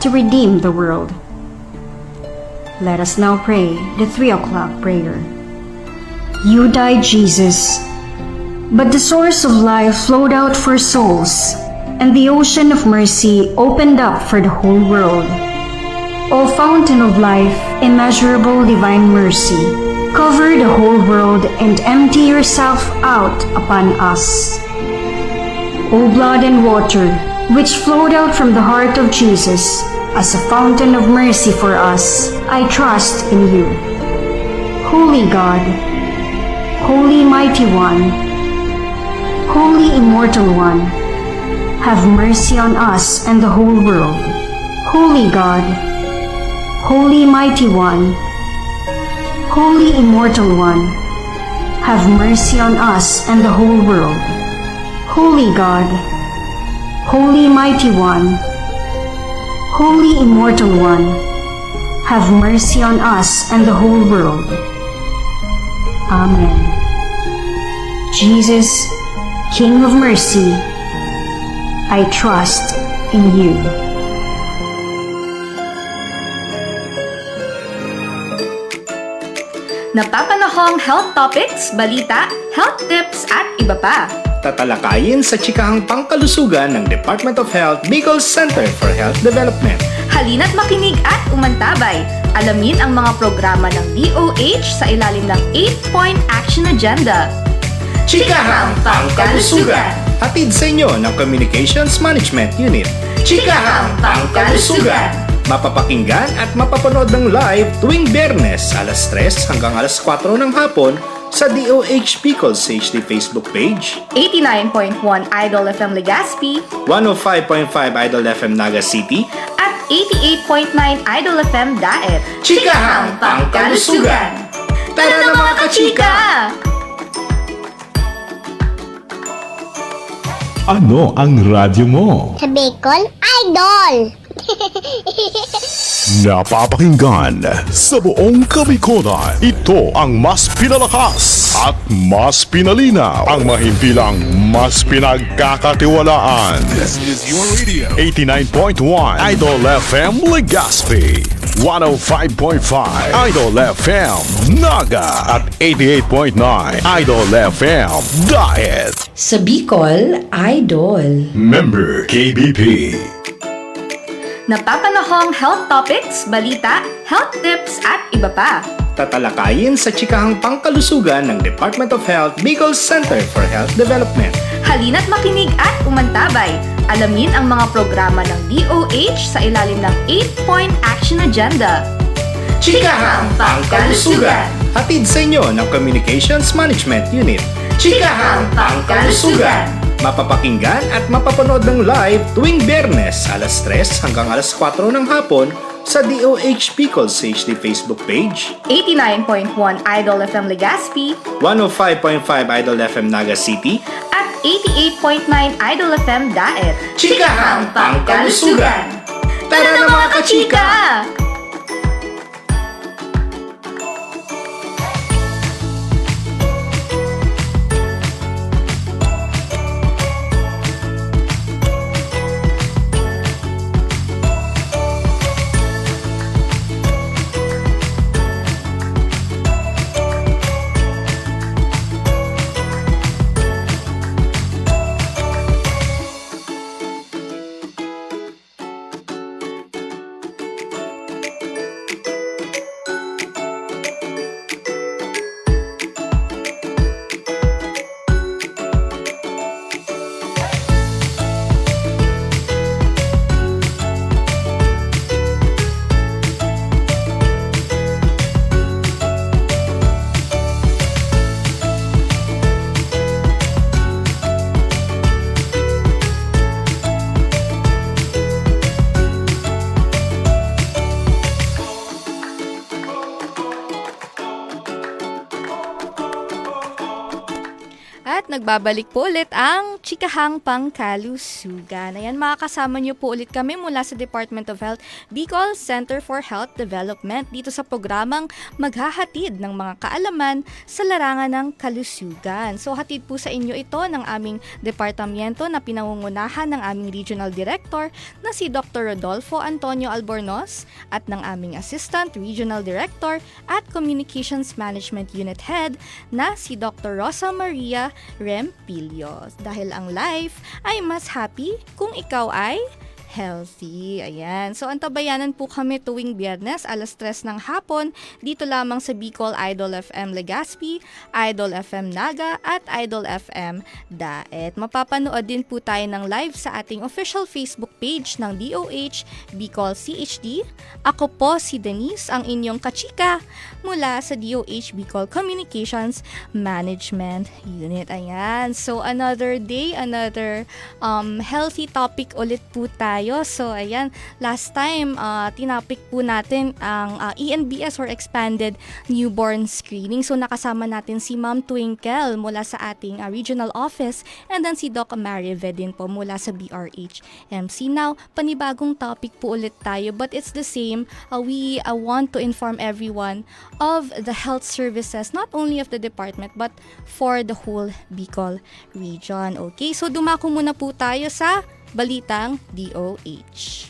to redeem the world. Let us now pray the 3 o'clock prayer. You died, Jesus, but the source of life flowed out for souls, and the ocean of mercy opened up for the whole world. O fountain of life, immeasurable divine mercy, cover the whole world and empty yourself out upon us. O blood and water, which flowed out from the heart of Jesus as a fountain of mercy for us, I trust in you. Holy God, Holy Mighty One, Holy Immortal One, have mercy on us and the whole world. Holy God, Holy Mighty One, Holy Immortal One, have mercy on us and the whole world. Holy God, Holy Mighty One, Holy Immortal One, have mercy on us and the whole world. Amen. Jesus, King of mercy, I trust in you. Napapanahong health topics, balita, health tips at iba pa. Tatalakayin sa chikahang pangkalusugan ng Department of Health Bicol Center for Health Development. Halina't makinig at umantabay. Alamin ang mga programa ng DOH sa ilalim ng 8-point action agenda. Chikahang Pangkalusugan! Hatid sa inyo ng Communications Management Unit. Chikahang Pangkalusugan! Mapapakinggan at mapapanood ng live tuwing Biyernes alas 3 hanggang alas 4 ng hapon sa DOH Bicol HD Facebook page, 89.1 Idol FM Legazpi, 105.5 Idol FM Naga City, at 88.9 Idol FM Daet. Chikahang Pangkalusugan! Tara na mga kachika! Ano ang radyo mo? Sa Bicol Idol! Napapakinggan sa buong Kabikolan. Ito ang mas pinalakas at mas pinalinaw, ang mahimpilang mas pinagkakatiwalaan. This is your radio. 89.1 Idol FM Legazpi, 105.5 Idol FM Naga, at 88.9 Idol FM Daet. Sa Bicol Idol. Member KBP. Napapanahong health topics, balita, health tips at iba pa. Tatalakayin sa chikahang pangkalusugan ng Department of Health Bicol Center for Health Development. Halina't makinig at umantabay. Alamin ang mga programa ng DOH sa ilalim ng 8-point action agenda. Chikahang Pangkalusugan! Hatid sa inyo ng Communications Management Unit. Chikahang Pangkalusugan! Mapapakinggan at mapapanood ng live tuwing Biyernes alas 3 hanggang alas 4 ng hapon sa DOH Bicol HD Facebook page, 89.1 Idol FM Legazpi, 105.5 Idol FM Naga City, at 88.9 Idol FM Daet. Chikahang Pangkalusugan! Tara na mga kachika! At nagbabalik po ulit ang Chikahang Pangkalusugan. Ayan, makakasama niyo po ulit kami mula sa Department of Health, Bicol Center for Health Development dito sa programang maghahatid ng mga kaalaman sa larangan ng kalusugan. So hatid po sa inyo ito ng aming departamento na pinangungunahan ng aming Regional Director na si Dr. Rodolfo Antonio Albornoz at ng aming Assistant Regional Director at Communications Management Unit Head na si Dr. Rosa Maria Rempilio. Dahil ang life ay mas happy kung ikaw ay healthy. Ayan. So, antabayanan po kami tuwing Biyernes, alas 3 ng hapon, dito lamang sa Bicol Idol FM Legazpi, Idol FM Naga, at Idol FM Daet. Mapapanood din po tayo ng live sa ating official Facebook page ng DOH Bicol CHD. Ako po si Denise, ang inyong kachika mula sa DOH Bicol Communications Management Unit. Ayan. So, another day, another healthy topic ulit po tayo. So, ayan, last time, tinapik po natin ang ENBS or Expanded Newborn Screening. So, nakasama natin si Ma'am Twinkle mula sa ating regional office and then si Doc Marive din po mula sa BRH-MC. Now, panibagong topic po ulit tayo but it's the same. We want to inform everyone of the health services, not only of the department but for the whole Bicol region. Okay, so dumako muna po tayo sa Balitang DOH.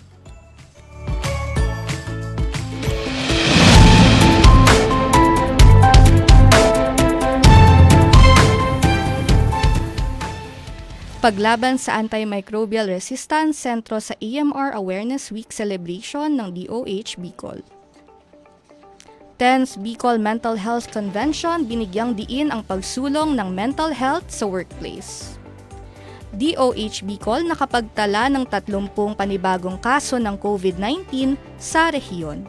Paglaban sa antimicrobial resistance, sentro sa AMR Awareness Week celebration ng DOH Bicol. 10th Bicol Mental Health Convention, binigyang diin ang pagsulong ng mental health sa workplace. DOH Bicol nakapagtala ng 30 panibagong kaso ng COVID-19 sa rehiyon.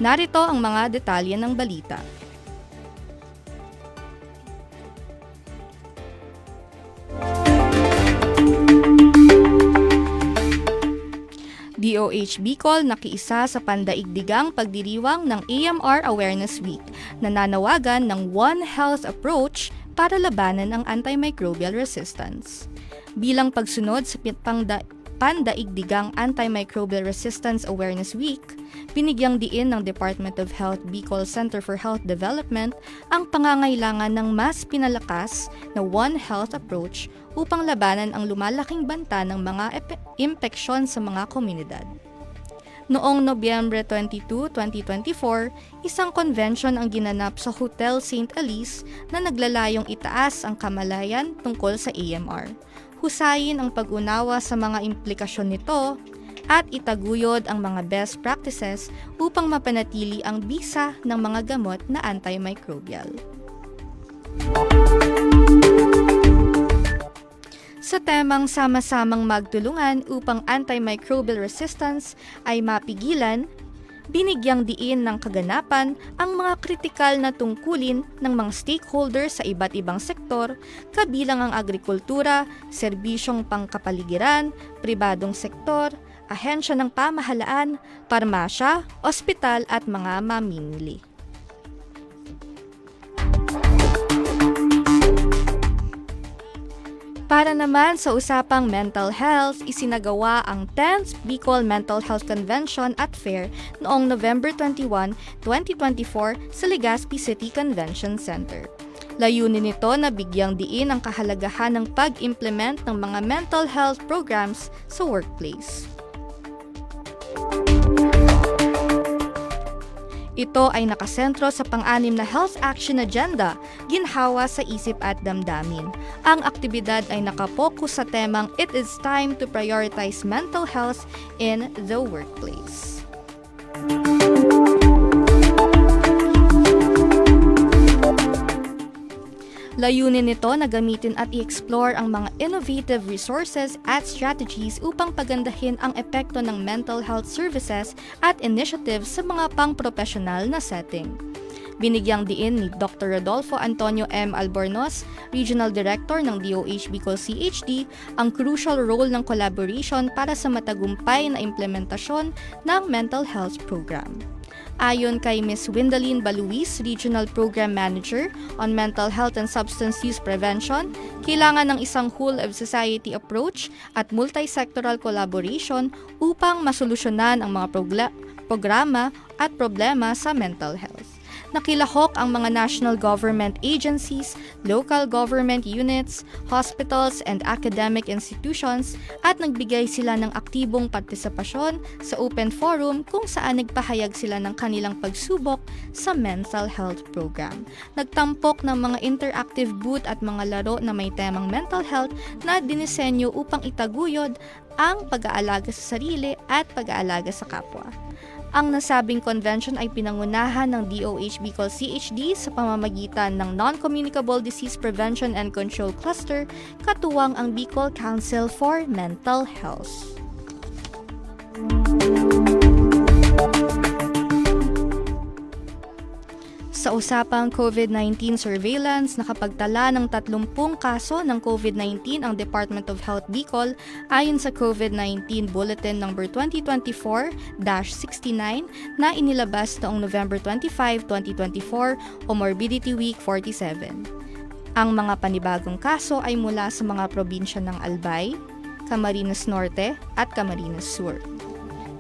Narito ang mga detalye ng balita. DOH Bicol nakiisa sa pandaigdigang pagdiriwang ng AMR Awareness Week, nananawagan ng One Health approach para labanan ang antimicrobial resistance. Bilang pagsunod sa pandaigdigang Antimicrobial Resistance Awareness Week, binigyang diin ng Department of Health Bicol Center for Health Development ang pangangailangan ng mas pinalakas na One Health approach upang labanan ang lumalaking banta ng mga impeksyon sa mga komunidad. Noong Nobyembre 22, 2024, isang convention ang ginanap sa Hotel St. Alice na naglalayong itaas ang kamalayan tungkol sa AMR, husayin ang pag-unawa sa mga implikasyon nito, at itaguyod ang mga best practices upang mapanatili ang bisa ng mga gamot na antimicrobial. Sa temang sama-samang magtulungan upang antimicrobial resistance ay mapigilan, binigyang diin ng kaganapan ang mga kritikal na tungkulin ng mga stakeholders sa iba't ibang sektor, kabilang ang agrikultura, serbisyong pangkapaligiran, pribadong sektor, ahensya ng pamahalaan, parmasya, ospital at mga mamimili. Para naman sa usapang mental health, isinagawa ang 10th Bicol Mental Health Convention at Fair noong November 21, 2024 sa Legazpi City Convention Center. Layunin nito na bigyang diin ang kahalagahan ng pag-implement ng mga mental health programs sa workplace. Ito ay nakasentro sa pang-anim na Health Action Agenda, ginhawa sa isip at damdamin. Ang aktibidad ay nakapokus sa temang It is time to prioritize mental health in the workplace. Layunin nito na gamitin at i-explore ang mga innovative resources at strategies upang pagandahin ang epekto ng mental health services at initiatives sa mga pang-professional na setting. Binigyang diin ni Dr. Rodolfo Antonio M. Albornoz, Regional Director ng DOH Bicol CHD, ang crucial role ng collaboration para sa matagumpay na implementasyon ng mental health program. Ayon kay Ms. Windaline Baluis, Regional Program Manager on Mental Health and Substance Use Prevention, kailangan ng isang whole-of-society approach at multi-sectoral collaboration upang masolusyonan ang mga programa at problema sa mental health. Nakilahok ang mga national government agencies, local government units, hospitals, and academic institutions at nagbigay sila ng aktibong partisipasyon sa open forum kung saan nagpahayag sila ng kanilang pagsubok sa mental health program. Nagtampok ng mga interactive booth at mga laro na may temang mental health na dinisenyo upang itaguyod ang pag-aalaga sa sarili at pag-aalaga sa kapwa. Ang nasabing convention ay pinangunahan ng DOH Bicol CHD sa pamamagitan ng Non-Communicable Disease Prevention and Control Cluster, katuwang ang Bicol Council for Mental Health. Sa usapang COVID-19 surveillance, nakapagtala ng 30 kaso ng COVID-19 ang Department of Health Bicol ayon sa COVID-19 Bulletin No. 2024-69 na inilabas noong November 25, 2024 o Morbidity Week 47. Ang mga panibagong kaso ay mula sa mga probinsya ng Albay, Camarines Norte at Camarines Sur.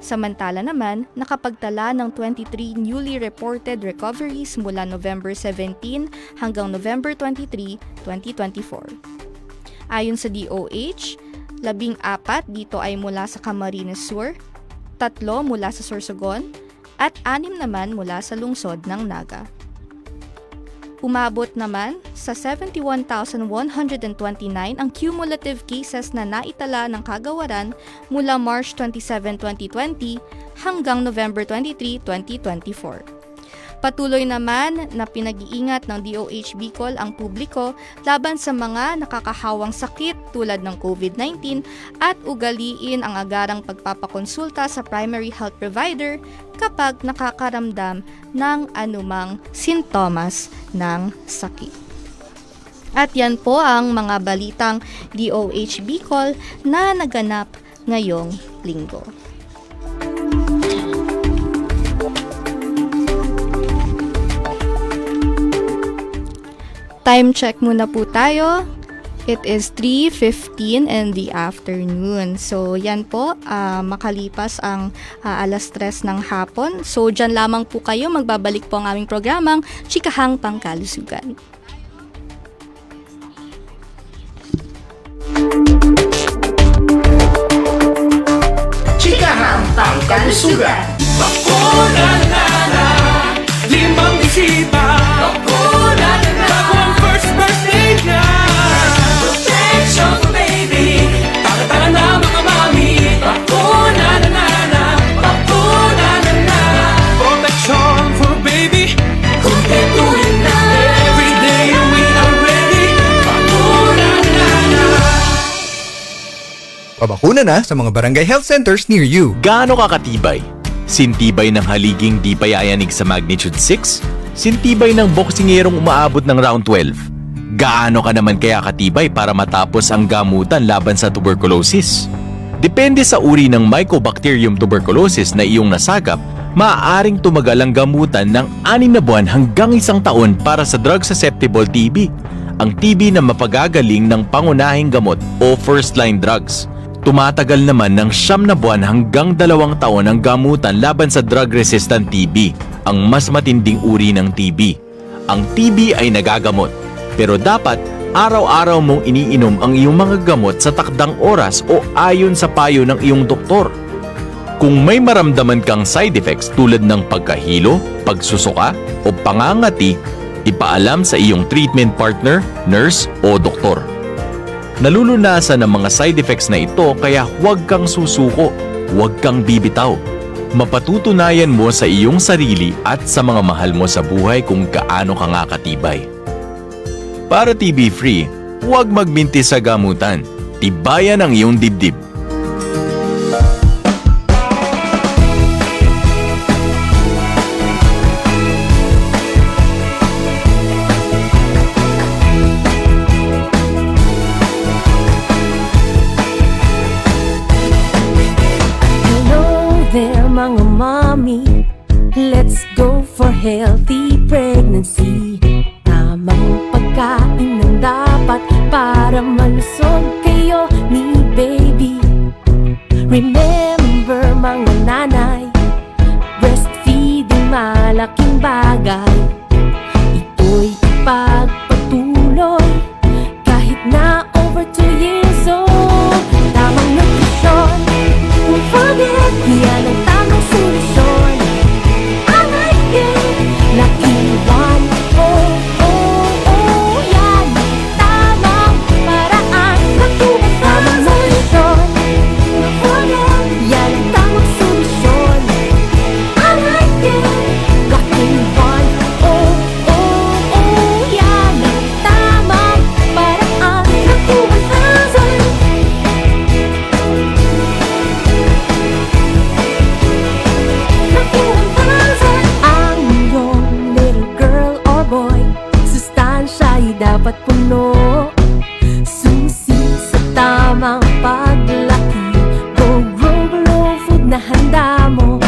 Samantala naman, nakapagtala ng 23 newly reported recoveries mula November 17 hanggang November 23, 2024. Ayon sa DOH, 14 dito ay mula sa Camarines Sur, 3 mula sa Sorsogon, at 6 naman mula sa lungsod ng Naga. Umabot naman sa 71,129 ang cumulative cases na naitala ng kagawaran mula March 27, 2020 hanggang November 23, 2024. Patuloy naman na pinag-iingat ng DOH Bicol ang publiko laban sa mga nakakahawang sakit tulad ng COVID-19 at ugaliin ang agarang pagpapakonsulta sa primary health provider kapag nakakaramdam ng anumang sintomas ng sakit. At yan po ang mga balitang DOH Bicol na naganap ngayong linggo. Time check muna po tayo. It is 3:15 in the afternoon. So, yan po, makalipas ang alas 3 ng hapon. So, dyan lamang po kayo. Magbabalik po ang aming programang Chikahang Pangkalusugan. Chikahang Pangkalusugan. Bakuna na na, limang isipa. Bakuna na na, bago ang first birthday niya. Protection for baby, tara-tara na mga mami. Bakuna na na na, bakuna na na. Protection for baby, kumpletuhin na. Every day we are ready. Bakuna na na. Pabakuna na sa mga barangay health centers near you. Gaano kakatibay? Sintibay ng haliging di payayanig sa magnitude 6? Sintibay ng boksingerong umaabot ng round 12? Gaano ka naman kaya katibay para matapos ang gamutan laban sa tuberculosis? Depende sa uri ng Mycobacterium tuberculosis na iyong nasagap, maaaring tumagal ang gamutan ng 6 na buwan hanggang 1 taon para sa drug susceptible TB, ang TB na mapagagaling ng pangunahing gamot o first-line drugs. Tumatagal naman ng 9 na buwan hanggang 2 taon ang gamutan laban sa drug-resistant TB, ang mas matinding uri ng TB. Ang TB ay nagagamot, pero dapat araw-araw mong iniinom ang iyong mga gamot sa takdang oras o ayon sa payo ng iyong doktor. Kung may maramdaman kang side effects tulad ng pagkahilo, pagsusuka o pangangati, ipaalam sa iyong treatment partner, nurse o doktor. Nalulunasan ng mga side effects na ito kaya huwag kang susuko, huwag kang bibitaw. Mapatutunayan mo sa iyong sarili at sa mga mahal mo sa buhay kung gaano ka nga katibay. Para TB-free, huwag magminti sa gamutan. Tibayan ang iyong dibdib. Hello there mga mami, let's go healthy pregnancy. Tamang pagkain ng dapat para malusog kayo ni baby. Remember mga nanay, breastfeeding malaking bagay. Ito'y ipagpatuloy kahit na over 2 years old. Tamang nutrisyon, don't forget, yan ang tamang solusyon. I like it, Lucky One. Oh, oh, oh, yan ang tamang paraan. Tamang nutrisyon, don't forget, yan ang tamang solusyon. I like it, Lucky One. Oh, oh, oh, yan ang tamang paraan. Lucky 1000. Ang iyong little girl or boy, sustansya'y dapat puno. Susi sa tamang paglaki, go grow below food na handa mo.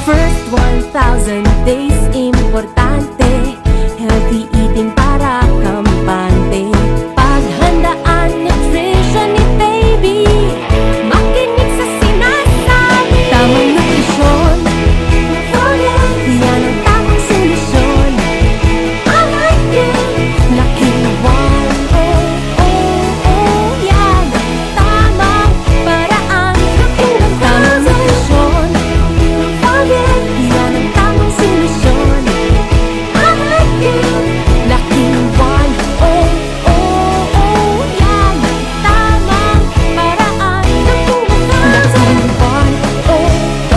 First 1,000 days importante, healthy eating para kampante. Paghandaan nutrition ni baby, makinig sa sinasabi. Tamang nutrisyon, oh yeah, yan ang tamang solusyon. I like it, Lucky One. Oh, oh, oh, yan ang tamang paraan. Tamang nutrisyon, oh yeah, yan ang tamang solusyon. I like it, Lucky One. Oh, oh, oh, yan ang tamang paraan. Lucky One. Oh,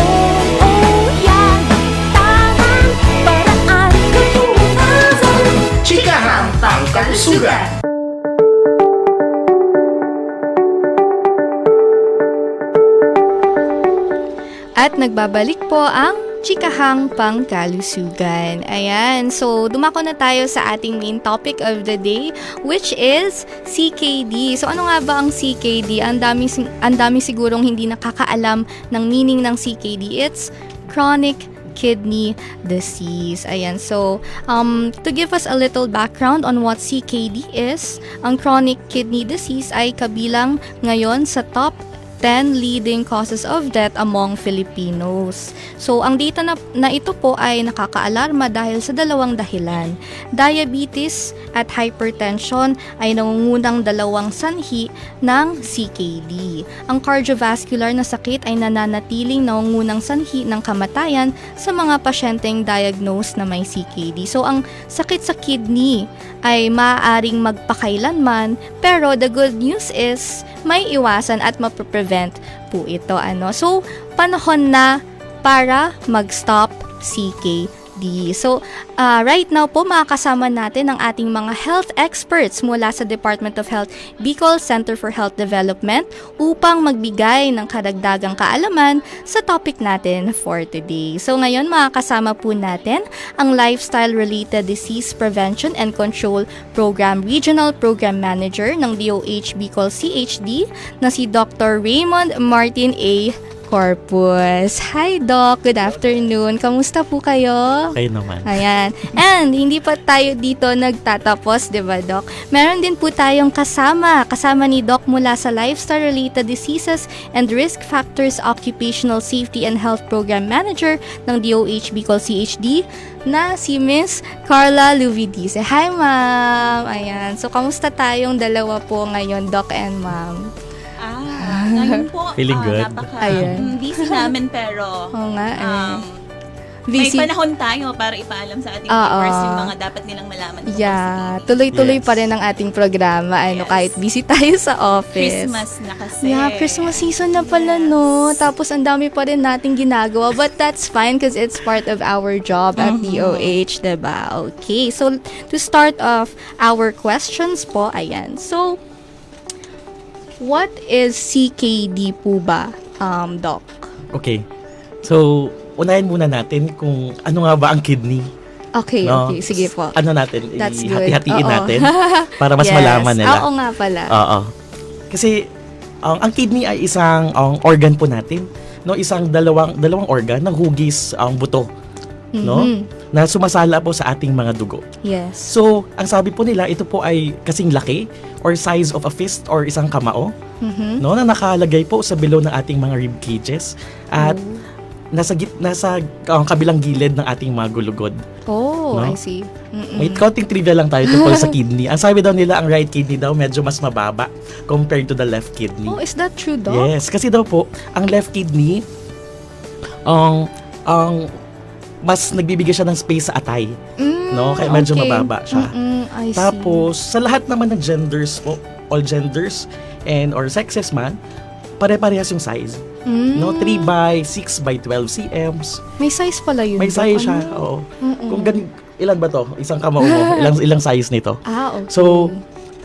oh, oh, yan ang tamang paraan. Lucky 1000. Chikahang Pangkalusugan. At nagbabalik po ang Chikahang Pangkalusugan. Ayan, so dumako na tayo sa ating main topic of the day, which is CKD. So ano nga ba ang CKD? Ang dami sigurong hindi nakakaalam ng meaning ng CKD. It's chronic kidney disease. Ayan, so to give us a little background on what CKD is, ang chronic kidney disease ay kabilang ngayon sa top 10 leading causes of death among Filipinos. So, ang data na ito po ay nakakaalarma dahil sa dalawang dahilan. Diabetes at hypertension ay nangungunang dalawang sanhi ng CKD. Ang cardiovascular na sakit ay nananatiling nangungunang sanhi ng kamatayan sa mga pasyenteng diagnosed na may CKD. So, ang sakit sa kidney ay maaaring magpakailanman, pero the good news is may iwasan at mapaprevent po ito. So, panahon na para mag-stop CKD. So, right now po makakasama natin ang ating mga health experts mula sa Department of Health, Bicol Center for Health Development upang magbigay ng karagdagang kaalaman sa topic natin for today. So, ngayon makakasama po natin ang Lifestyle-Related Disease Prevention and Control Program Regional Program Manager ng DOH Bicol CHD na si Dr. Raymond Martin A. Corpus. Hi, Doc. Good afternoon. Kamusta po kayo? Kayo naman. Ayan. And hindi pa tayo dito nagtatapos, di ba, Doc? Meron din po tayong kasama ni Doc mula sa Lifestyle-Related Diseases and Risk Factors Occupational Safety and Health Program Manager ng DOH Bicol CHD na si Miss Carla Luvidice. Hi, Ma'am. Ayan. So, kamusta tayong dalawa po ngayon, Doc and Ma'am? Ngayon po, Feeling good. busy namin pero Oo nga, may busy. panahon tayo para ipaalam sa ating viewers yung mga dapat nilang malaman. tungkol Yeah, sa tuloy-tuloy Yes. pa rin ang ating programa. Yes. Kahit busy tayo sa office. Christmas na kasi. Yeah, Christmas season na pala, no? Tapos ang dami pa rin nating ginagawa. But that's fine because it's part of our job at DOH, diba? Okay, so to start off our questions po, ayan. So, what is CKD po ba, Doc? Okay. So, unahin muna natin kung ano nga ba ang kidney. Okay, No? okay. Sige po. Ano natin, That's good. ihati-hatiin Oo. natin para mas Yes. malaman nila. Oo nga pala. Oo. Kasi ang kidney ay isang organ po natin, no, isang dalawang organ ng hugis ang buto no? Na sumasala po sa ating mga dugo. Yes. So, ang sabi po nila, ito po ay kasing laki or size of a fist or isang kamao, no, na nakalagay po sa below ng ating mga rib cages at nasa kabilang gilid ng ating mga gulugod. Oh, No? I see. May konting trivia lang tayo tungkol sa kidney. Ang sabi daw nila, ang right kidney daw medyo mas mababa compared to the left kidney. Oh, is that true, Doc? Yes, kasi daw po, ang left kidney, ang mas nagbibigay siya ng space sa atay. No? Kaya medyo okay. mababa siya. I see. Tapos, sa lahat naman ng genders po, all genders and or sexes man, pare-parehas yung size. No, 3 by 6 by 12 cms. May size pala yun. May Doc. size siya. Oo. Kung ilan ba to? Isang kamao mo. ilang size nito. Okay. So,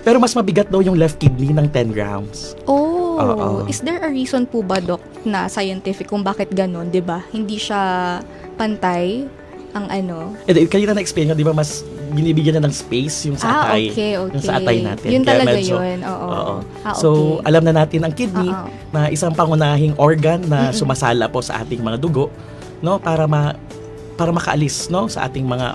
pero mas mabigat daw yung left kidney ng 10 grams. Oh, Oo. is there a reason po ba, Doc, na scientific kung bakit ganun, 'di ba? Hindi siya pantay ang ano. Kanina na-explain nyo, di ba, mas binibigyan na ng space yung sa atay. Okay. Yung sa atay natin. Yun Kaya talaga medyo- yun. Oo. Oo. Okay. So, alam na natin ang kidney Oo. na isang pangunahing organ na sumasala po sa ating mga dugo, no, para makaalis, no, sa ating mga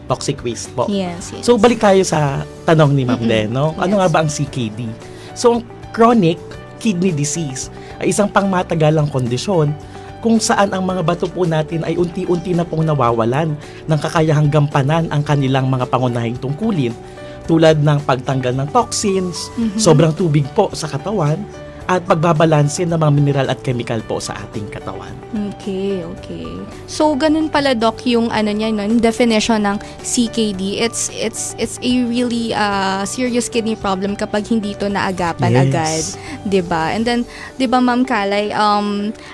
toxic waste po. Yes. So, balik tayo sa tanong ni Ma'am Den, no? Ano Yes. nga ba ang CKD? So, chronic kidney disease ay isang pangmatagalang kondisyon kung saan ang mga bato po natin ay unti-unti na pong nawawalan ng kakayahang gampanan ang kanilang mga pangunahing tungkulin tulad ng pagtanggal ng toxins, sobrang tubig po sa katawan, at pagbabalanse ng mga mineral at chemical po sa ating katawan. Okay. So, ganun pala, Doc, yung ano niya, no, yung definition ng CKD. It's a really serious kidney problem kapag hindi ito naagapan agad. 'Di ba? And then, 'di ba, Ma'am Kalay,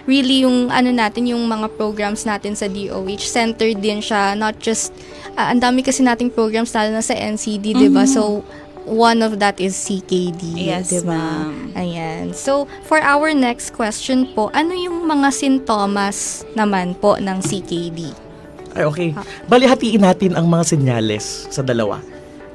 really yung ano natin, yung mga programs natin sa DOH, centered din siya, not just, ang dami kasi nating programs lalo na sa NCD, 'di ba? So, one of that is CKD, Yes, diba? ma'am. Ayan. So, for our next question po, ano yung mga sintomas naman po ng CKD? Ay, okay. Bali, hatiin natin ang mga senyales sa dalawa.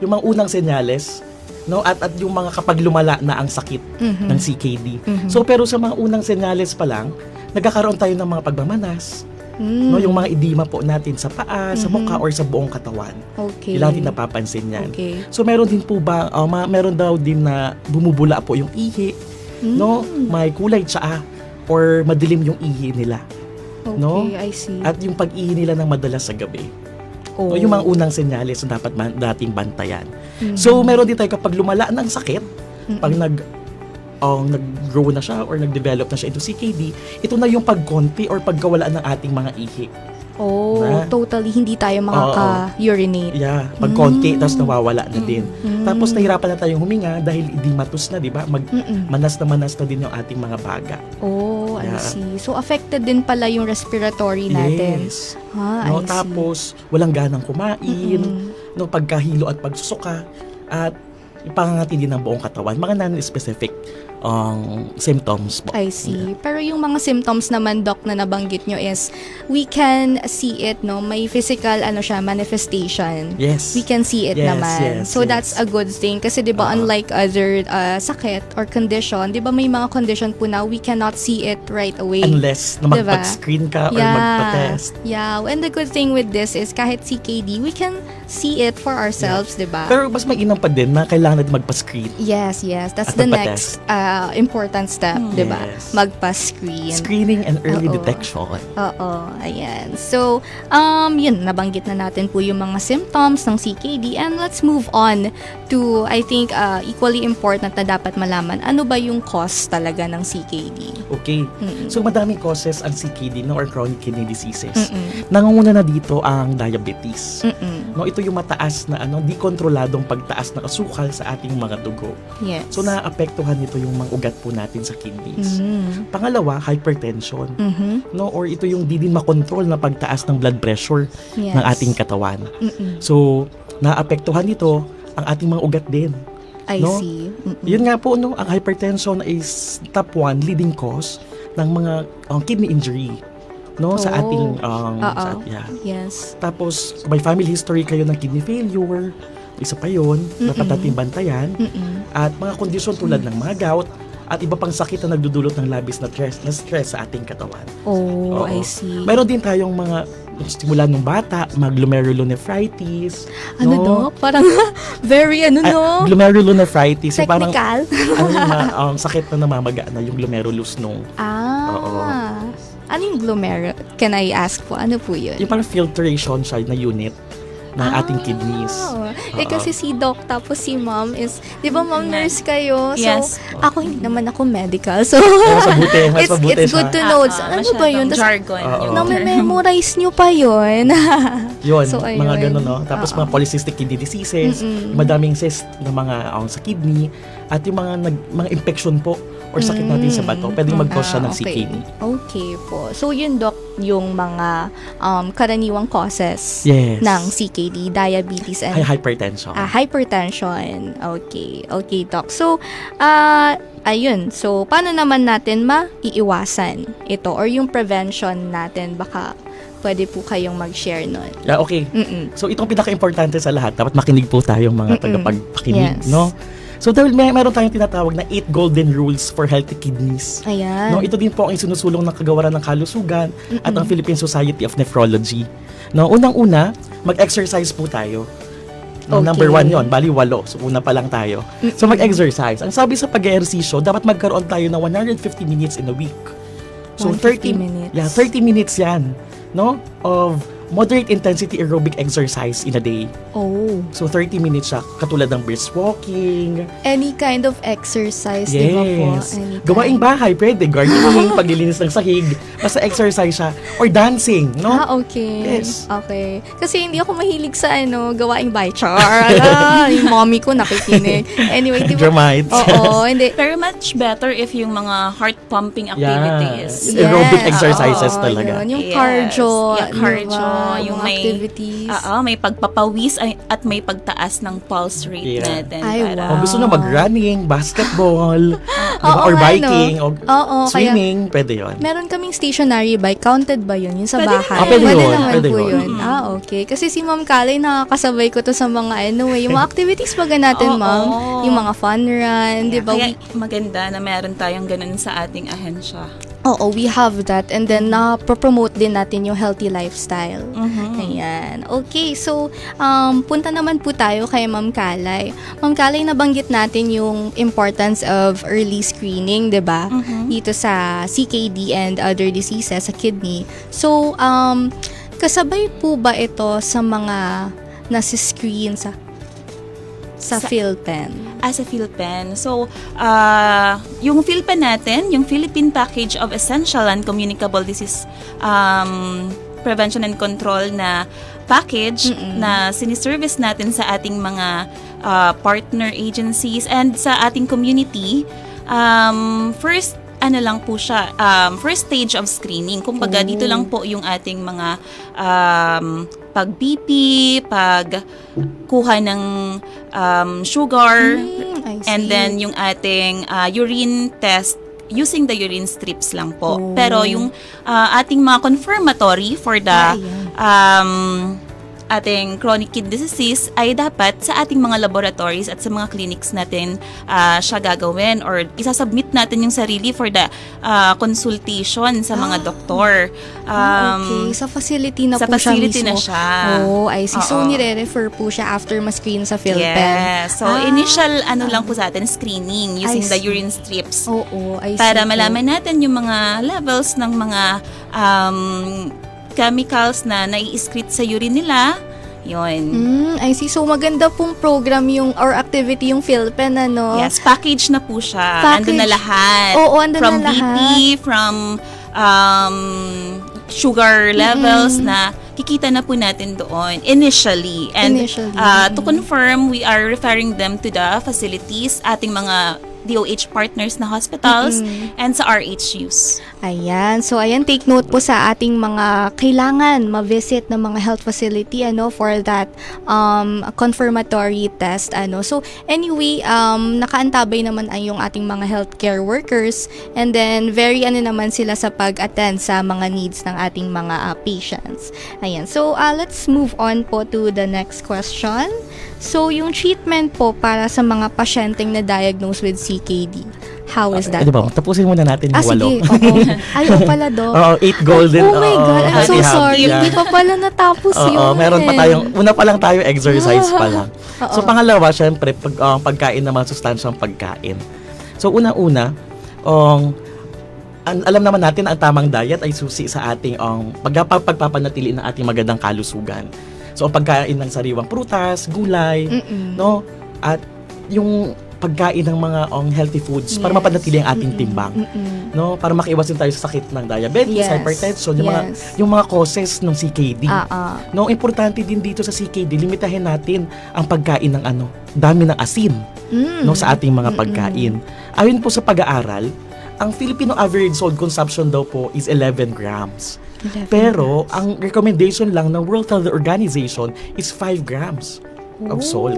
Yung mga unang senyales, no, at yung mga kapag lumala na ang sakit ng CKD. So, pero sa mga unang senyales pa lang, nagkakaroon tayo ng mga pagmamanas, no, yung mga edema po natin sa paa, sa mukha, or sa buong katawan. Okay. Kailangan din napapansin yan. Okay. So, meron din po ba, meron daw din na bumubula po yung ihi, no, may kulay tsaa, or madilim yung ihi nila. Okay, No? I see. At yung pag-ihi nila ng madalas sa gabi. Oh. No, yung mga unang senyales na dapat dating bantayan. So, meron din tayo kapag lumala ng sakit, pag nag-grow na siya or nag-develop na siya into CKD, ito na yung pagkonti or pagkawala ng ating mga ihi. Oh, Na? totally hindi tayo makaka-urinate. Yeah, pagkonti, tapos nawawala na din. Tapos nahirapan na tayong huminga dahil edematous na, di ba? Manas na din yung ating mga baga. Oh, I Yeah. see. So, affected din pala yung respiratory natin. Yes. I No, see. tapos, walang ganang kumain, no, pagkahilo at pagsusuka, at yung pangangati din ng buong katawan. Mga non-specific symptoms po. I see. Pero yung mga symptoms naman, Doc, na nabanggit nyo is, we can see it, no? May physical, manifestation. Yes. We can see it Yes, naman. yes, So, yes. that's a good thing. Kasi, di ba, unlike other sakit or condition, di ba, may mga condition po na we cannot see it right away. Unless na Diba? magpag-screen ka or magpa-test. Yeah. And the good thing with this is, kahit CKD, we can see it for ourselves, di ba? Pero mas mainam pa din na kailangan natin magpa-screen. Yes. That's At the magpa-test. next important step, di ba? Yes. Magpa-screen. Screening and early Oo. detection. Oo, ayan. So, yun, nabanggit na natin po yung mga symptoms ng CKD, and let's move on to, I think, equally important na dapat malaman, ano ba yung cause talaga ng CKD? Okay. So, madaming causes ang CKD, no, or chronic kidney diseases. Nangunguna na dito ang diabetes. No, ito yung mataas na di kontroladong pagtaas ng asukal sa ating mga dugo. Yes. So, naapektuhan nito yung mga ugat po natin sa kidneys. Pangalawa, hypertension. No, or ito yung di din makontrol na pagtaas ng blood pressure Yes. ng ating katawan. So, naapektuhan nito ang ating mga ugat din. I no? see. Yun nga po, no, ang hypertension is top 1 leading cause ng mga kidney injury, no, sa ating Yes. Tapos may family history kayo ng kidney failure, isa pa yun, dapat natin bantayan. At mga kondisyon tulad ng mga gout at iba pang sakit na nagdudulot ng labis na stress sa ating katawan. Oh, Oo. I see. Meron din tayong mga simula nung bata, glomerulonephritis. Ano, Dok? Parang very Glomerulonephritis. Yung parang, technical. sakit na namamaga na yung glomerulus nung. Ano yung glomerul? Can I ask po? Ano po yun? Yung parang filtration siya na unit ng ating kidneys. Kasi si Doc tapos si Mom is, di ba Mom nurse kayo? So, Yes. ako hindi naman ako medical. So, Mas mabuti it's good to siya. know. Ano ba yun? Tas, Jargon. na-memorize nyo pa yun. Yun, So, ayun. mga ganun, no? Tapos mga polycystic kidney diseases, madaming cyst na mga sa kidney, at yung mga infection po or sakit natin sa bato, pwedeng mag-cause siya ng CKD. Okay po. So, yun, Doc, yung mga karaniwang causes Yes. ng CKD, diabetes, and Hypertension. hypertension. Okay. Okay, Doc. So, ayun. So, paano naman natin maiiwasan ito or yung prevention natin? Baka pwede po kayong mag-share nun. Yeah, okay. So, itong pinaka-importante sa lahat, dapat makinig po tayong mga tagapagpakinig, Yes. no? So, dahil meron tayong tinatawag na 8 golden rules for healthy kidneys. Ayan. No, ito din po ang isinusulong ng Kagawaran ng Kalusugan at ang Philippine Society of Nephrology. No, unang-una, mag-exercise po tayo. No, Okay. Number 1 yon, bali 8. So, una pa lang tayo. So, mag-exercise. Ang sabi sa pag-ehersisyo, dapat magkaroon tayo ng 150 minutes in a week. So, 150 minutes. Yeah, 30 minutes yan, no? Of moderate intensity aerobic exercise in a day. Oh. So, 30 minutes siya, katulad ng brisk walking. Any kind of exercise, di ba po? Any Gawaing kind. bahay, pwede. Gardening, paglilinis ng sahig. Basta exercise siya. Or dancing, no? Okay. Yes. Okay. Kasi hindi ako mahilig sa gawaing by char. Ala, yung mommy ko nakikinig. Anyway, di ba? Dramites. Oo, hindi. Very much better if yung mga heart-pumping activities. Yeah. Aerobic exercises oo, talaga. Yun. Yung Yes. cardio. Yeah, cardio. Diba? Yung Mga may activities. may pagpapawis at may pagtaas ng pulse rate Yeah. natin. Ay, para- wow. O gusto na mag-running, basketball, Oo or nga, biking, no? o Oo, swimming, pwede yun. Meron kaming stationary bike. Counted ba yun? Yung sa Pwede bahay? naman. Pwede yun, naman pwede po yun. yun. Okay. Kasi si Ma'am Kalay, nakakasabay ko to sa mga yung mga activities baga natin, Oo. Ma'am. Yung mga fun run, di ba? Kaya maganda na meron tayong ganun sa ating ahensya. Oo, we have that. And then, na-promote din natin yung healthy lifestyle. Mhm. Ayan. Okay, so, punta naman po tayo kay Ma'am Kalay. Ma'am Kalay, nabanggit natin yung importance of early screening, di ba? Dito sa CKD and other diseases sa kidney. So, kasabay po ba ito sa mga nasi-screen sa PhilPen? As a PhilPen. So, yung PhilPen natin, yung Philippine Package of Essential and Communicable Disease Prevention and Control na package na siniservice natin sa ating mga partner agencies and sa ating community, first lang po siya, first stage of screening. Kumbaga, dito lang po yung ating mga pag-BP, pag-kuha ng sugar, I see. and then yung ating urine test using the urine strips lang po. Pero yung ating mga confirmatory for the ating chronic kidney disease ay dapat sa ating mga laboratories at sa mga clinics natin siya gagawin or isasubmit natin yung sarili for the consultation sa mga doktor. Okay, sa facility na sa po siya facility mismo. na siya. Oh, I see. So, Oo. nire-refer po siya after ma-screen sa PhilPen. Yes. So, initial lang po sa atin, screening using I the see. urine strips. Oo, I see Para po. malaman natin yung mga levels ng mga chemicals na nai-excrete sa urine nila. Yun. I see. So, maganda pong program or activity yung PhilPen, ano? Yes, package na po siya. Package. Andun na lahat. Oo, andun from na lahat. BP, from sugar levels na kikita na po natin doon initially. And Initially. To confirm, we are referring them to the facilities, ating mga DOH partners na hospitals and sa RHUs. Ayan. So, ayan, take note po sa ating mga kailangan ma-visit ng mga health facility, for that confirmatory test, So, anyway, nakaantabay naman ay yung ating mga healthcare workers and then very naman sila sa pag-attend sa mga needs ng ating mga patients. Ayan. So, let's move on po to the next question. So, yung treatment po para sa mga pasyenteng na diagnosed with CKD. How is that? Di ba? Tapusin muna natin yung 8. Sige. Oo. Ay, pala, Doc. Oo, 8 golden. Oh my God, I'm so healthy habits. sorry. Yeah. Hindi pa pala natapos yun. Oo, meron pa tayong, una pa lang tayo, exercise pa lang. So, Oo. pangalawa, syempre, pagkain ng mga sustansyang pagkain. So, unang-una, alam naman natin na ang tamang diet ay susi sa ating pagpapanatili ng ating magandang kalusugan. So, ang pagkain ng sariwang prutas, gulay, no? At yung pagkain ng mga healthy foods para mapanatili ang ating timbang, no? Para makiiwas din tayo sa sakit ng diabetes, hypertension, yung mga causes ng CKD. No, importante din dito sa CKD, limitahin natin ang pagkain ng dami ng asin, no, sa ating mga pagkain. Ayon po sa pag-aaral, ang Filipino average salt consumption daw po is 11 grams. Pero ang recommendation lang ng World Health Organization is 5 grams of salt.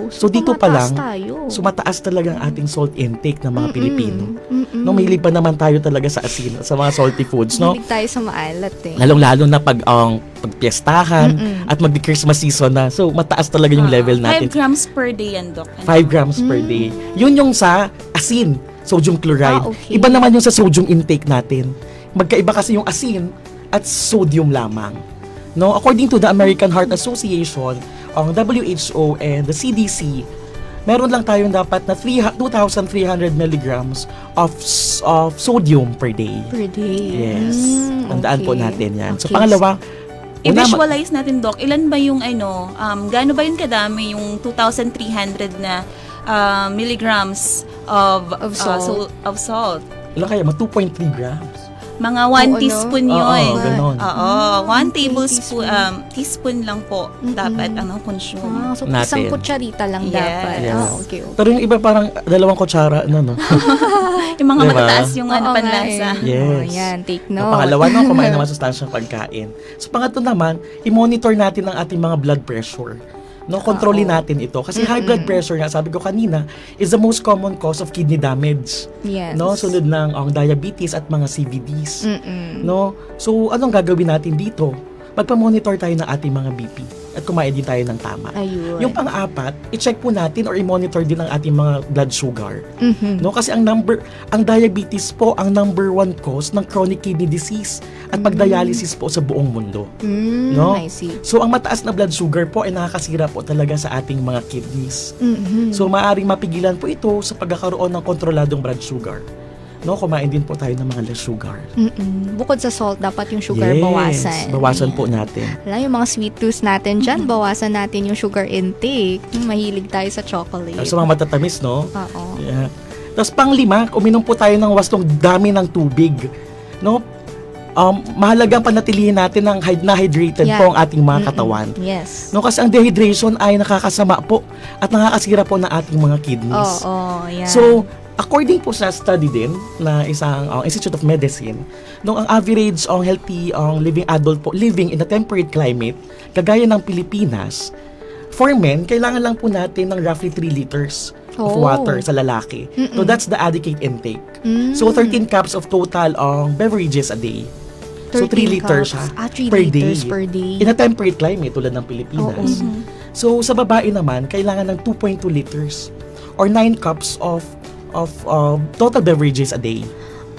So dito pa lang, tayo. so mataas talaga ang ating salt intake ng mga Pilipino. No, mahilig pa naman tayo talaga sa asin, sa mga salty foods, no? Mahilig tayo sa maalat eh. Lalong-lalo na pagpiestahan at mag-Christmas season na. So, mataas talaga yung level 5 natin. grams per day yan, Doc. 5 grams per day. Yun yung sa asin, sodium chloride. Okay. Iba naman yung sa sodium intake natin. Magkaiba kasi yung asin at sodium lamang. No, according to the American Heart Association, ang WHO and the CDC, meron lang tayong dapat na 2,300 milligrams of sodium per day. Per day. Yes. Tandaan po natin yan. So, Okay. pangalawa, I-visualize natin, Doc, ilan ba yung gaano ba yun kadami yung 2,300 na milligrams of salt. of salt? ilan kaya? 2.3 grams. Mga 1 Oo, teaspoon no? yun. Oo, ganon. Oo, 1 tablespoon, teaspoon lang po dapat consume. So, Natin. isang kutsarita lang Yes. dapat. Yes. Okay. Pero yung iba parang 2 kutsara, no? Yung mga Diba? matataas yung Oo nga panlasa. eh. Yes. Oh, yan, take So, note. pangalawa, no, kumain ng masustansyang pagkain. So, pangatlo naman, i-monitor natin ang ating mga blood pressure. No, kontrolin natin ito. Kasi high blood pressure nga, sabi ko kanina, is the most common cause of kidney damage. Yes. No, sunod ng diabetes at mga CVDs. No? So, anong gagawin natin dito? Magpa-monitor tayo ng ating mga BP at kumain din tayo ng tama. Ayun. Yung pang-apat, i-check po natin or i-monitor din ang ating mga blood sugar. No, kasi ang diabetes po ang number 1 cause ng chronic kidney disease at pag-dialysis po sa buong mundo. No? I see. So, ang mataas na blood sugar po ay nakakasira po talaga sa ating mga kidneys. So, maaaring mapigilan po ito sa pagkakaroon ng kontroladong blood sugar. No, kumain din po tayo ng mga less sugar. Bukod sa salt, dapat yung sugar Yes, bawasan. bawasan Ayan. po natin. Alam, yung mga sweet tooth natin dyan, bawasan natin yung sugar intake. Mahilig tayo sa chocolate. Sa mga matatamis, no? Oo. Yeah. Tapos pang-5, uminom po tayo ng wastong dami ng tubig. No? Mahalagang panatilihin natin ng na-hydrated po ang ating mga katawan. Yes. No, kasi ang dehydration ay nakakasama po at nakakasira po ng ating mga kidneys. Oo, yan. So, according po sa study din na isang Institute of Medicine, no, ang average healthy living adult po living in a temperate climate, kagaya ng Pilipinas, for men, kailangan lang po natin ng roughly 3 liters of water sa lalaki. So, that's the adequate intake. So, 13 cups of total beverages a day. So, 3 liters siya 3 per liters day. per day. In a temperate climate tulad ng Pilipinas. So, sa babae naman, kailangan ng 2.2 liters or 9 cups of total beverages a day.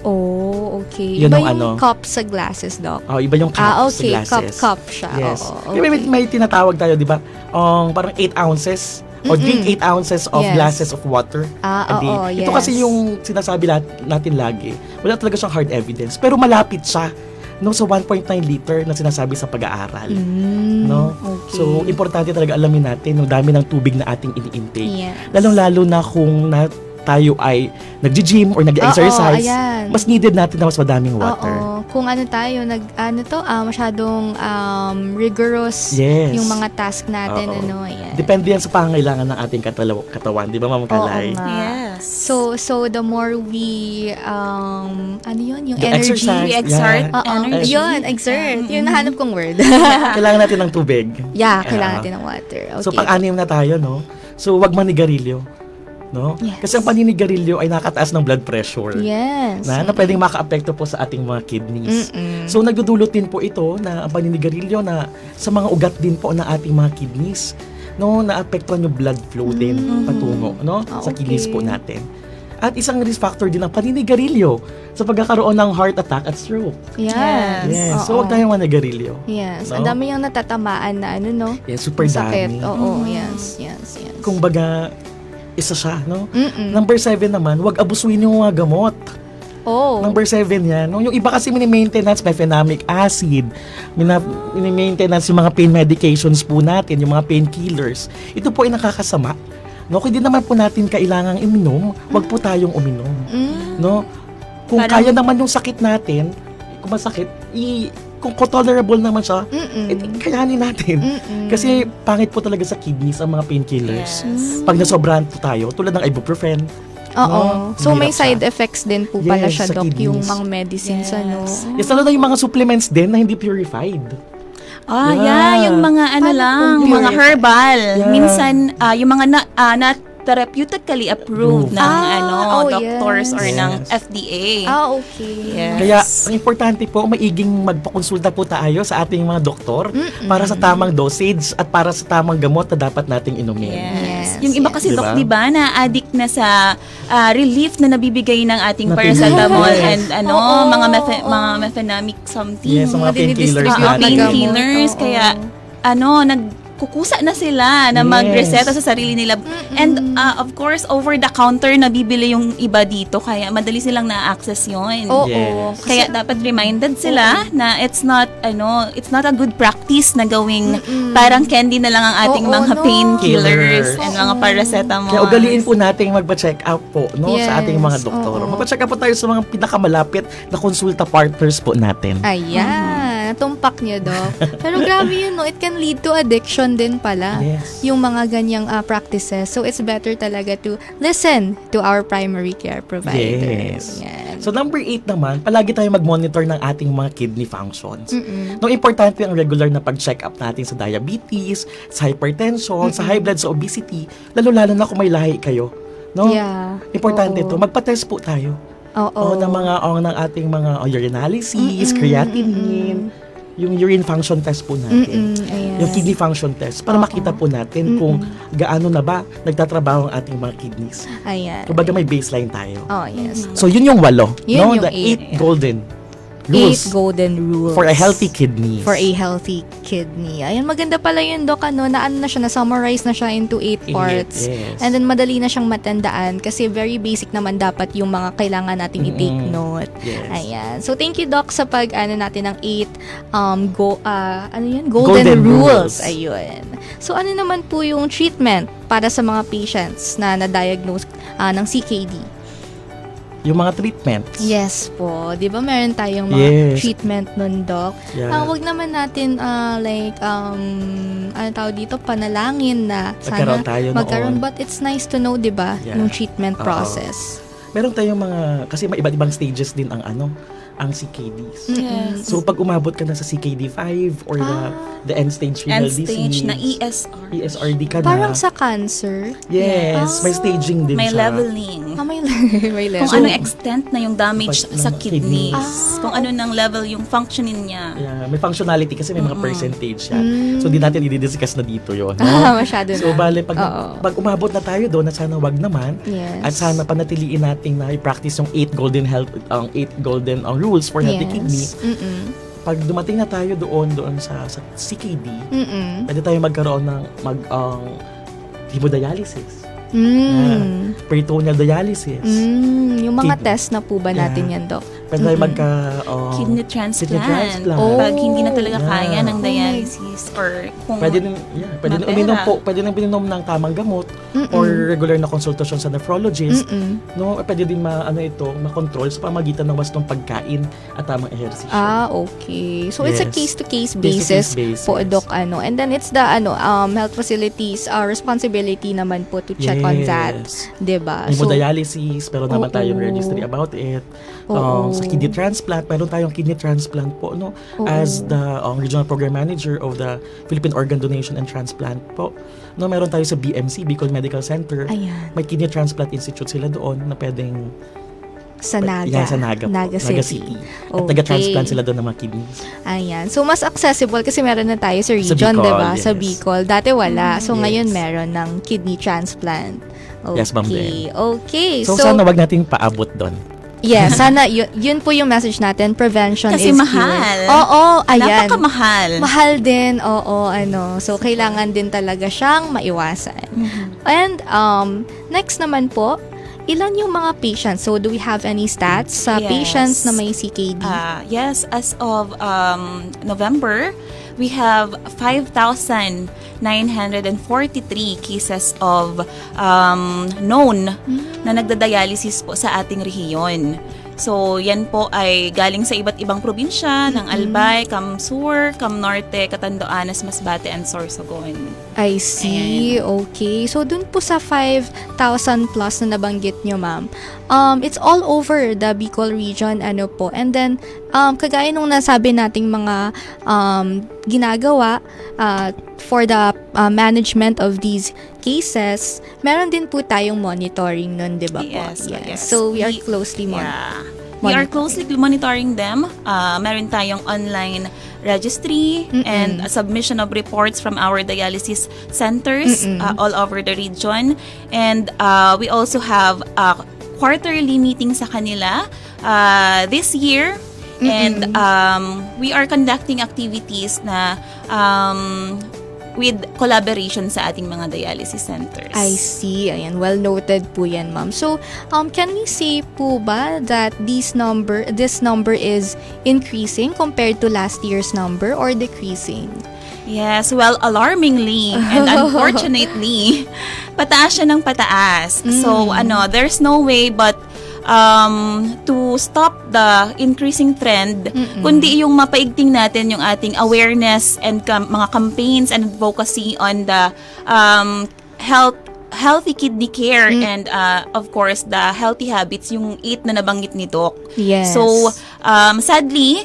Oh, okay. Yun Iba ang yung cup sa glasses, Doc. Iba yung cups okay. sa glasses. Cup siya. Yes. Oo, Kaya may tinatawag tayo, di ba? Parang 8 ounces or drink 8 ounces of Yes. glasses of water a day. Oo, Ito yes. kasi yung sinasabi natin lagi. Wala talaga siyang hard evidence. Pero malapit siya no, sa 1.9 liter na sinasabi sa pag-aaral. No? okay. So, importante talaga alamin natin yung dami ng tubig na ating ini-intake. Yes. Lalong-lalo na kung tayo ay nag-gym or nag-exercise, ayan. mas needed natin na mas madaming water. Oo. Kung tayo, masyadong rigorous Yes. yung mga task natin, Oo. ayan. Depende yan sa pangangailangan ng ating katawan, di ba, Ma'am Kalay? Oo nga. Yes. So the more we, yung The energy. exercise. We exert Oo, energy. yun, exert. Yung nahanap kong word. Kailangan natin ng tubig. Yeah, kailangan natin ng water. Okay. So, pang-anim na tayo, no? So, wag manigarilyo. No? Yes. Kasi ang paninigarilyo ay nakataas ng blood pressure. Yes. Na pwedeng maka-apekto po sa ating mga kidneys. So, nagdudulot din po ito na ang paninigarilyo na sa mga ugat din po ng ating mga kidneys. No, naapektuhan yung blood flow din patungo, no? Sa okay. kidneys po natin. At isang risk factor din ang paninigarilyo sa pagkakaroon ng heart attack at stroke. Yes. Yes. So, Oo. huwag tayong manigarilyo. Yes. No? Ang dami yung natatamaan na ano, no? Yes, super Sakit. dami. Oo, yes. Kung baga, isa siya, no? Mm-mm. Number 7 naman, huwag abusuin yung mga gamot. Oh. Number 7 yan. No? Yung iba kasi mini-maintenance mefenamic acid, mini-maintenance yung mga pain medications po natin, yung mga painkillers. Ito po ay nakakasama. No, kung hindi naman po natin kailangang uminom, wag po tayong uminom. No? Kung kaya naman yung sakit natin, kung masakit, kung tolerable naman siya, kayanin natin. Kasi pangit po talaga sa kidneys ang mga painkillers. Pag nasobrahan po tayo, tulad ng ibuprofen. Oo. No? So, may Mahirap siya. side effects din po pala Yes, siya, sa Doc, yung kidneys. mga medicines, ano. Yes, lalo na yung mga supplements din na hindi purified. Yung mga ano Paano lang, kung mga pure? herbal. Yeah. Minsan, yung mga not therapeutically approved ng doctors or ng Yes. FDA. Okay. Yes. Kaya, ang importante po, maiging magpakonsulta po tayo sa ating mga doktor para sa tamang dosage at para sa tamang gamot na dapat nating inumin. Yes. Yes, Yung iba kasi, Diba? Doc, di ba, na-addict na sa relief na nabibigay ng ating Na paracetamol painkillers. and Oo, mga mefenamic something. Yes, mga painkillers dinidistribute Mga na gamot. painkillers. Oo. Kaya, nagkukusa na sila na Yes. magreseta sa sarili nila. And of course, over the counter na bibili yung iba dito. Kaya madali silang na-access yun. Oo. Yes. Kaya dapat reminded sila na it's not a good practice na gawing parang candy na lang ang ating Oo, mga no. painkillers Killers. and mga paracetamol. Kaya ugaliin po nating magpa-check up po no, Yes. sa ating mga doktor. Oo. Magpa-check up po tayo sa mga pinakamalapit na konsulta partners po natin. Ayan. Tumpak niyo, Doc. Pero grabe yun, no? It can lead to addiction din pala. Yes. Yung mga ganyang practices. So, it's better talaga to listen to our primary care providers. Yes. Yan. So number 8 naman, palagi tayo mag-monitor ng ating mga kidney functions. No, importante ang regular na pag-check up natin sa diabetes, sa hypertension, sa high blood, sa obesity, lalo-lalo na kung may lahi kayo. No? Yeah. Importante Oo. to, magpa-test po tayo. Oo. Ng ating mga urinalysis, creatinine, yung urine function test po natin. Ayan. Yung kidney function test para makita po natin kung gaano na ba nagtatrabaho ang ating mga kidneys. Ayan. Kumbaga may baseline tayo. Oh, yes. So yun yung 8, Yun no? yung The 8 golden 8 rules golden rules. for a healthy kidney. For a healthy kidney. Ayan, maganda pala yun, Doc, na summarize na siya into 8 parts. Yes. And then, madali na siyang matandaan kasi very basic naman dapat yung mga kailangan nating i-take note. Yes. Ayan. So, thank you, Doc, sa natin ng 8 golden Golden rules. rules. Ayun. So, ano naman po yung treatment para sa mga patients na na-diagnose ng CKD? Yung mga treatments. Yes po. Di ba meron tayong mga Yes. treatment nun, Doc? Yeah. Wag naman natin ano tawag dito, panalangin na Magkaroon sana tayo magkaroon. noon. But it's nice to know, di ba, Yeah. yung treatment Oo. process. Meron tayong kasi may iba't ibang stages din ang CKDs. Yes. So pag umabot ka na sa CKD5 or the end stage renal End stage disease, na ESR. ESRD ka na. Parang sa cancer. Yes, may staging din May siya. leveling. May level. Kung anong extent na yung damage Ng sa mga kidneys. kidneys. Kung ano ng level yung functioning niya. Yeah, may functionality kasi may mga percentage yan. So di natin i-discuss na dito yon. Masyado So na. bale Oo. pag umabot na tayo doon, at sana wag naman. Yes. At sana panatiliin natin na i-practice yung 8 golden rules for healthy kidney. Pag dumating na tayo doon sa CKD, pwede tayo magkaroon ng hemodialysis. Peritoneal dialysis. Yung mga Kidney. test na po ba natin yan, Doc? Pwede tayo Kidney transplant. transplant. Pag hindi na talaga Yeah. kaya ng dialysis or kung Pwede din mapera. pwede din uminom ng tamang gamot or regular na konsultasyon sa nephrologist. No, pwede din ma-control sa pamagitan ng wastong pagkain at tamang ehersisyo. Okay. So, it's a Yes. case-to-case Case-to-case basis po, Doc, And then, it's the, health facilities responsibility naman po to check on that. Diba? Hemodialysis, pero naman Oo. tayong registry about it. Oo. Sa kidney transplant, meron tayong kidney transplant po, no? Oo. As the regional program manager of the Philippine Organ Donation and Transplant po. No, meron tayo sa BMC, Bicol Medical Center. Ayan. May Kidney Transplant Institute sila doon na pwedeng Sa Naga. Yeah, sa Naga po. Naga City. At taga-transplant sila doon ng mga kidneys. Ayan. So, mas accessible kasi meron na tayo sa region, Bicol, diba? Sa yes. Bicol. Dati wala. So, Yes. ngayon meron ng kidney transplant. Yes, Ma'am Okay. Den. Okay. So, sana wag nating paabot doon. Yes, sana yun po yung message natin. Prevention Kasi is mahal. cure. Oo, ayan. Napakamahal. Mahal din, oo, ano. So, kailangan din talaga siyang maiwasan. And, next naman po, ilan yung mga patients? So, do we have any stats sa Yes. patients na may CKD? Yes, as of November, we have 5,943 cases of known na nagda-dialysis po sa ating rehiyon. So, yan po ay galing sa iba't ibang probinsya ng Albay, Sur, Norte, Catanduanes, Masbate, and Sorsogon. I see. Okay. So, dun po sa 5,000 plus na nabanggit nyo, ma'am, it's all over the Bicol region, ano po. And then, kagaya nung nasabi nating mga ginagawa for the management of these cases, meron din po tayong monitoring nun, di ba po? Yes. So, we are closely We are closely monitoring them. Meron tayong online registry and a submission of reports from our dialysis centers all over the region. And we also have a quarterly meeting sa kanila this year. And we are conducting activities na with collaboration sa ating mga dialysis centers. I see. Ayan, well noted po yan, ma'am. So, can we say po ba that this number is increasing compared to last year's number or decreasing? Yes, well, alarmingly and unfortunately, pataas siya ng pataas. So, there's no way but to stop the increasing trend, kundi yung mapaigting natin yung ating awareness and mga campaigns and advocacy on the healthy kidney care and of course the healthy habits, yung 8 na nabanggit ni Doc. Yes. So, sadly,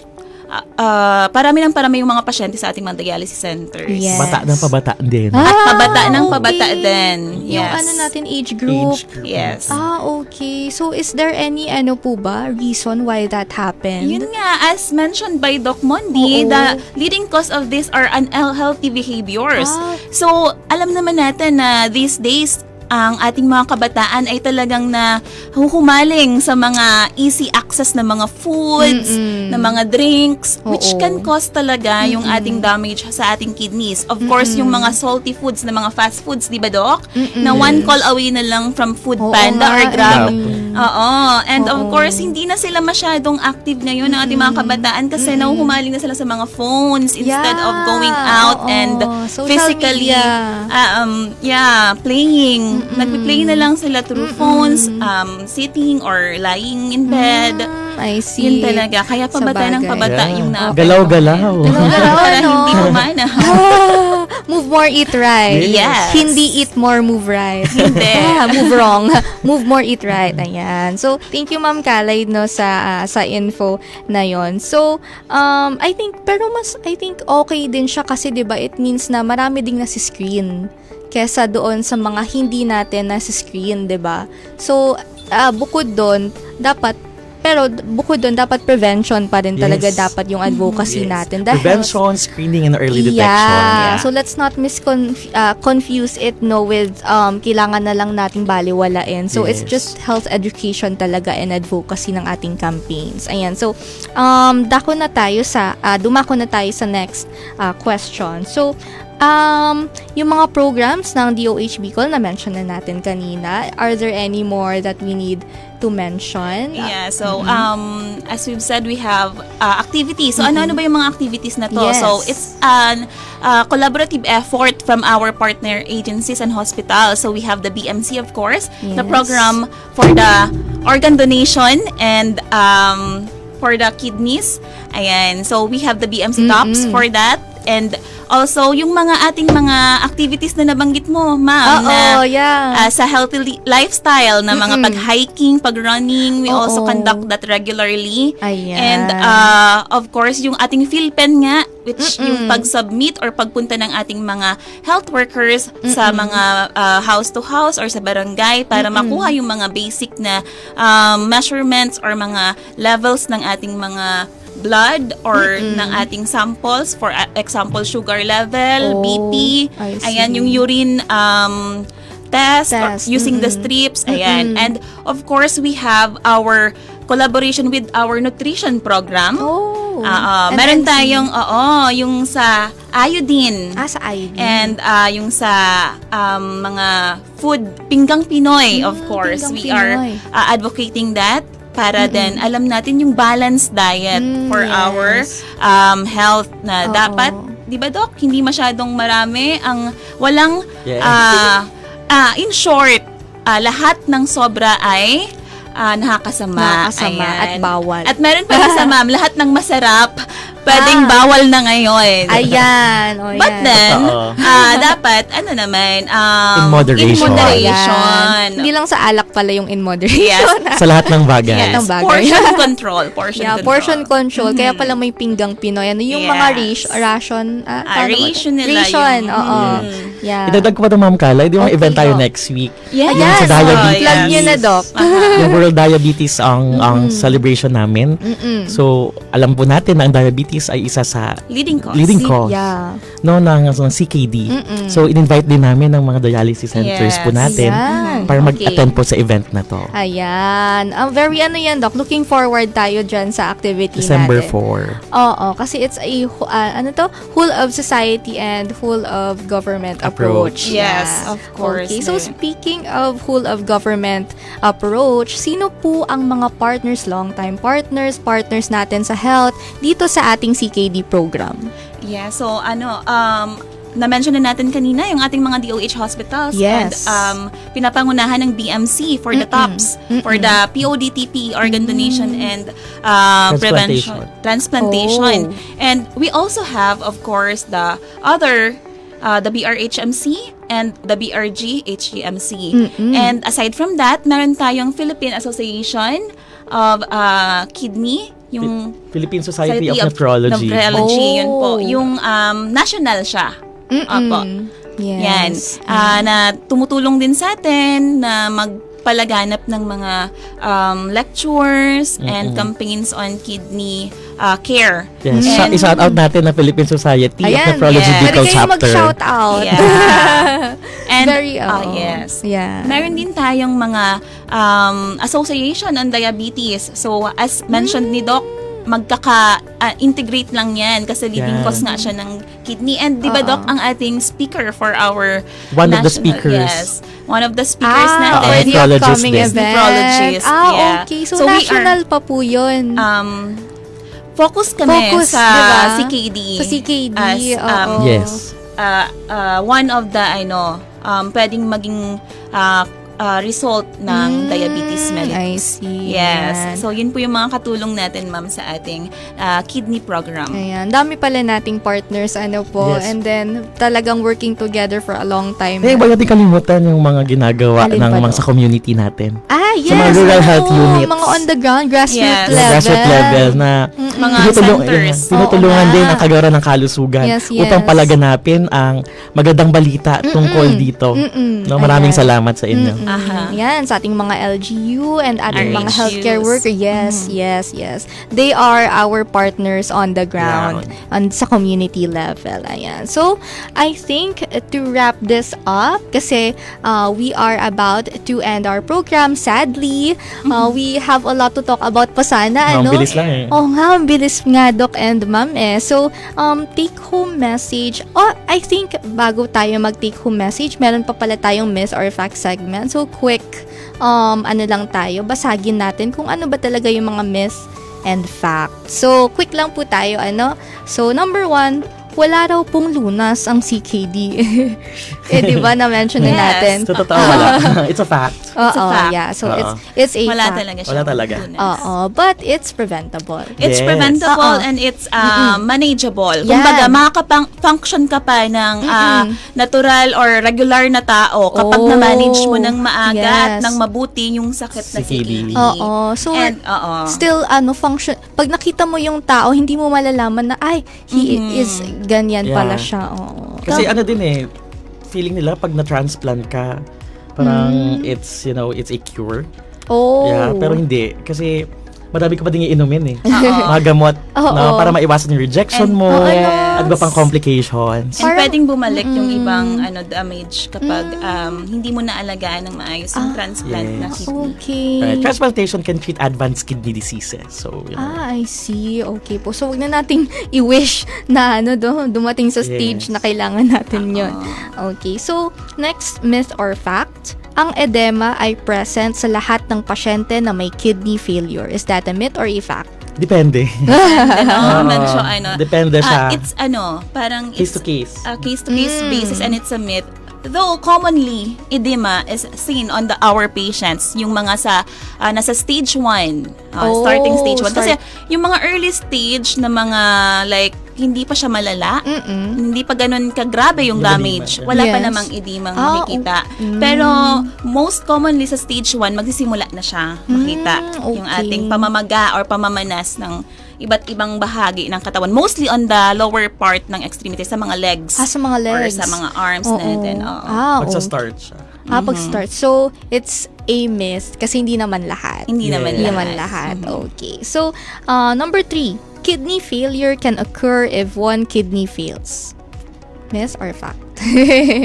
parami yung mga pasyente sa ating mga dialysis centers. Yes. Bata ng pabata din. At pabata ng pabata din. Yung Yes. natin, age group. Yes. Okay. So, is there any po ba reason why that happened? Yun nga, as mentioned by Doc Mondi, the leading cause of this are unhealthy behaviors. So, alam naman natin na these days, ang ating mga kabataan ay talagang na humaling sa mga easy access na mga foods, na mga drinks, which can cause talaga yung ating damage sa ating kidneys. Of course, yung mga salty foods na mga fast foods, di ba, Doc? Na one call away na lang from Food Panda or Grab. Oo. And of course, hindi na sila masyadong active ngayon ng ating mga kabataan kasi nahuhumaling na sila sa mga phones instead of going out and physically playing. Nagpi-play na lang sila through phones, sitting or lying in bed. I see. Yun talaga. Kaya pabata ng pabata yung na. Galaw-galaw. Para hindi humana. Move more, eat right. Yes. Hindi eat more, move right. Hindi. Move wrong. Move more, eat right. Ayan. So, thank you, Ma'am Kalay, no, sa info na yon. So, I think okay din siya kasi, di ba, it means na marami ding nasi-screen kesa doon sa mga hindi natin nasi-screen, di ba? So, bukod doon, dapat prevention pa rin talaga dapat yung advocacy natin. Dahil, prevention, screening, and early detection. Yeah. So, let's not confuse it, no, with kailangan na lang nating baliwalain. So, it's just health education talaga and advocacy ng ating campaigns. Ayan. So, dumako na tayo sa next question. So, yung mga programs ng DOH Bicol na mention na natin kanina, are there any more that we need to mention? Yeah, so as we've said, we have activities. So ano ba yung mga activities na to? Yes. So it's an collaborative effort from our partner agencies and hospitals. So we have the BMC, of course, the program for the organ donation and for the kidneys. Ayan. So we have the BMC TOPS for that. And also, yung ating mga activities na nabanggit mo, ma'am, sa healthy lifestyle na mga pag-hiking, pag-running, we also conduct that regularly. Ayan. And of course, yung ating PhilPen nga, which yung pag-submit or pagpunta ng ating mga health workers sa mga house to house or sa barangay para makuha yung mga basic na measurements or mga levels ng ating mga blood or ng ating samples, for example, sugar level, BP, ayan, yung urine test, or Test, using the strips. Ayan. And of course, we have our collaboration with our nutrition program. Meron NNC. tayong, yung sa iodine. Sa iodine. And yung sa mga food, pinggang Pinoy, of course. Pinggang We are Pinoy. advocating that para din alam natin yung balanced diet for our health na dapat, di ba Doc, hindi masyadong marami ang walang, in short, lahat ng sobra ay nakakasama. At bawal. At meron pa isa, ma'am, lahat ng masarap, pwedeng bawal na ngayon. Ayan. But then, dapat, naman, In moderation. In moderation. Hindi lang sa alak pala yung in moderation. Yes. Sa lahat ng bagay. Yes, ng bagay. portion control. Portion control. Kaya pala may pinggang Pinoy. Yung mga ration. Ration nila Ration, yun. oo. Yeah. Idagdag ko pa ito, Ma'am Kala. Di ba may Okay, event tayo Doc. next week? Yes. Yung sa diabetes. Plug nyo na, Doc. Yung World Diabetes ang celebration namin. So, alam po natin na ang diabetes ay isa sa Leading cause. cause ng CKD. So, in-invite din namin ng mga dialysis centers po natin Yan. para mag-attend po sa event na to. Ayan. Very yan, Doc. Looking forward tayo dyan sa activity December natin. 4. Oo, kasi it's a whole of society and whole of government approach. Yes, of course. Okay, so speaking of whole of government approach, sino po ang mga partners, long-time partners natin sa health dito sa ating CKD program? Yeah, so na-mention na natin kanina yung ating mga DOH hospitals. Yes. And pinapangunahan ng BMC for the TOPS, for the PODTP, organ donation and prevention. Transplantation. And we also have, of course, the other the BRHMC and the BRG HGMC. And aside from that, meron tayong Philippine Association of Kidney, yung Philippine Society of Nephrology. Yun po. Yung national siya. Opo. Yan. Yes. Na tumutulong din sa atin na magpalaganap ng mga lectures and campaigns on kidney care. Yes. And, I-shout out natin na Philippine Society of Nephrology yes. Bicol Pwede kayo Chapter. mag-shout out. Yeah. And, Very, yes. Yeah. Meron din tayong mga association on diabetes. So, as mentioned ni Doc, magkaka-integrate lang yan kasi leading cause nga siya ng kidney. And di ba, Doc, ang ating speaker for our One of the speakers. Yes. One of the speakers For natin. the nephrologist upcoming din. event. Nephrologist, yeah. Okay. So, So, we national pa po yun. Focus kami Focus, sa diba? CKD. Sa CKD, As, oo. Yes. one of the, pwedeng maging result ng diabetes mellitus. I see. Yes. Yan. So, yun po yung mga katulong natin, ma'am, sa ating kidney program. Ayan. Dami pala nating partners, po. Yes. And then, talagang working together for a long time. Eh, wala din kalimutan yung mga ginagawa Alin ng ba mga to? sa community natin. Yes. Sa mga rural health units. Mga on the ground, grassroots Yes. level. Grassroots level na Mga centers. tinutulungan Oo din nga. ang kagawaran ng kalusugan Yes, upang yes. palaganapin ang magandang balita tungkol dito. No, maraming Ayan. salamat sa inyo. Yan, sa ating mga LGU and ating mga RHUs. healthcare worker. Yes, yes. They are our partners on the ground, sa community level. Ayan. So, I think to wrap this up, kasi we are about to end our program. Sadly, we have a lot to talk about pa sana. Ang bilis lang eh. Oo nga, ang bilis nga, Doc and Ma'am So, take-home message. I think bago tayo mag-take home message, meron pa pala tayong myth or fact segment. So, quick, lang tayo, basagin natin kung ano ba talaga yung mga myth and fact. So, quick lang po tayo, So, number 1, wala raw pong lunas ang CKD. Di ba, na-mention na Yes. natin? So, totoo wala. It's a fact. It's a fact. Yeah. So, Oo. it's a Wala fact. talaga siya. Wala talaga. But it's preventable. It's Yes. preventable Oo. and it's manageable. Yan. Kumbaga, makakapang-function ka pa ng natural or regular na tao kapag Oh, na-manage mo ng maaga at yes. ng mabuti yung sakit na CKD. Oo. So, And, still, function. Pag nakita mo yung tao, hindi mo malalaman na, he is ganyan Yeah. pala siya. Oo. Kasi feeling nila pag na-transplant ka, parang it's a cure. Oh. Yeah, pero hindi. Kasi marami ka pa din iinumin eh. Oo. Mga gamot, Oo. no? Para maiwasan yung rejection And- mo, Oo, at iba pang complications. And pwedeng bumalik yung ibang damage kapag hindi mo naalagaan ng maayos yung transplant na Yes. kidney. Okay. Right. Transplantation can treat advanced kidney diseases. So, you know. I see. Okay po. So, wag na nating i-wish na dumating sa stage Yes. na kailangan natin yun. Okay. So, next myth or fact, ang edema ay present sa lahat ng pasyente na may kidney failure. Is that a myth or a fact? Depende. Medyo Depende siya. It's parang Case it's to case. Case-to-case basis, and it's a myth. Though commonly, edema is seen on our patients, yung mga nasa stage 1, starting stage 1. Kasi yung mga early stage na mga like, hindi pa siya malala, hindi pa ganun kagrabe yung damage, wala pa Yes. namang edema makikita. Pero most commonly sa stage 1, magsisimula na siya makita yung okay. ating pamamaga or pamamanas ng iba't ibang bahagi ng katawan. Mostly on the lower part ng extremities, sa mga legs. Sa mga legs. Or sa mga arms Oo. natin. Pagsa-start siya. Pag-start. So, it's a myth kasi hindi naman lahat. Hindi naman Hindi lahat. naman lahat. Okay. So, number 3, kidney failure can occur if one kidney fails. Myth or fact?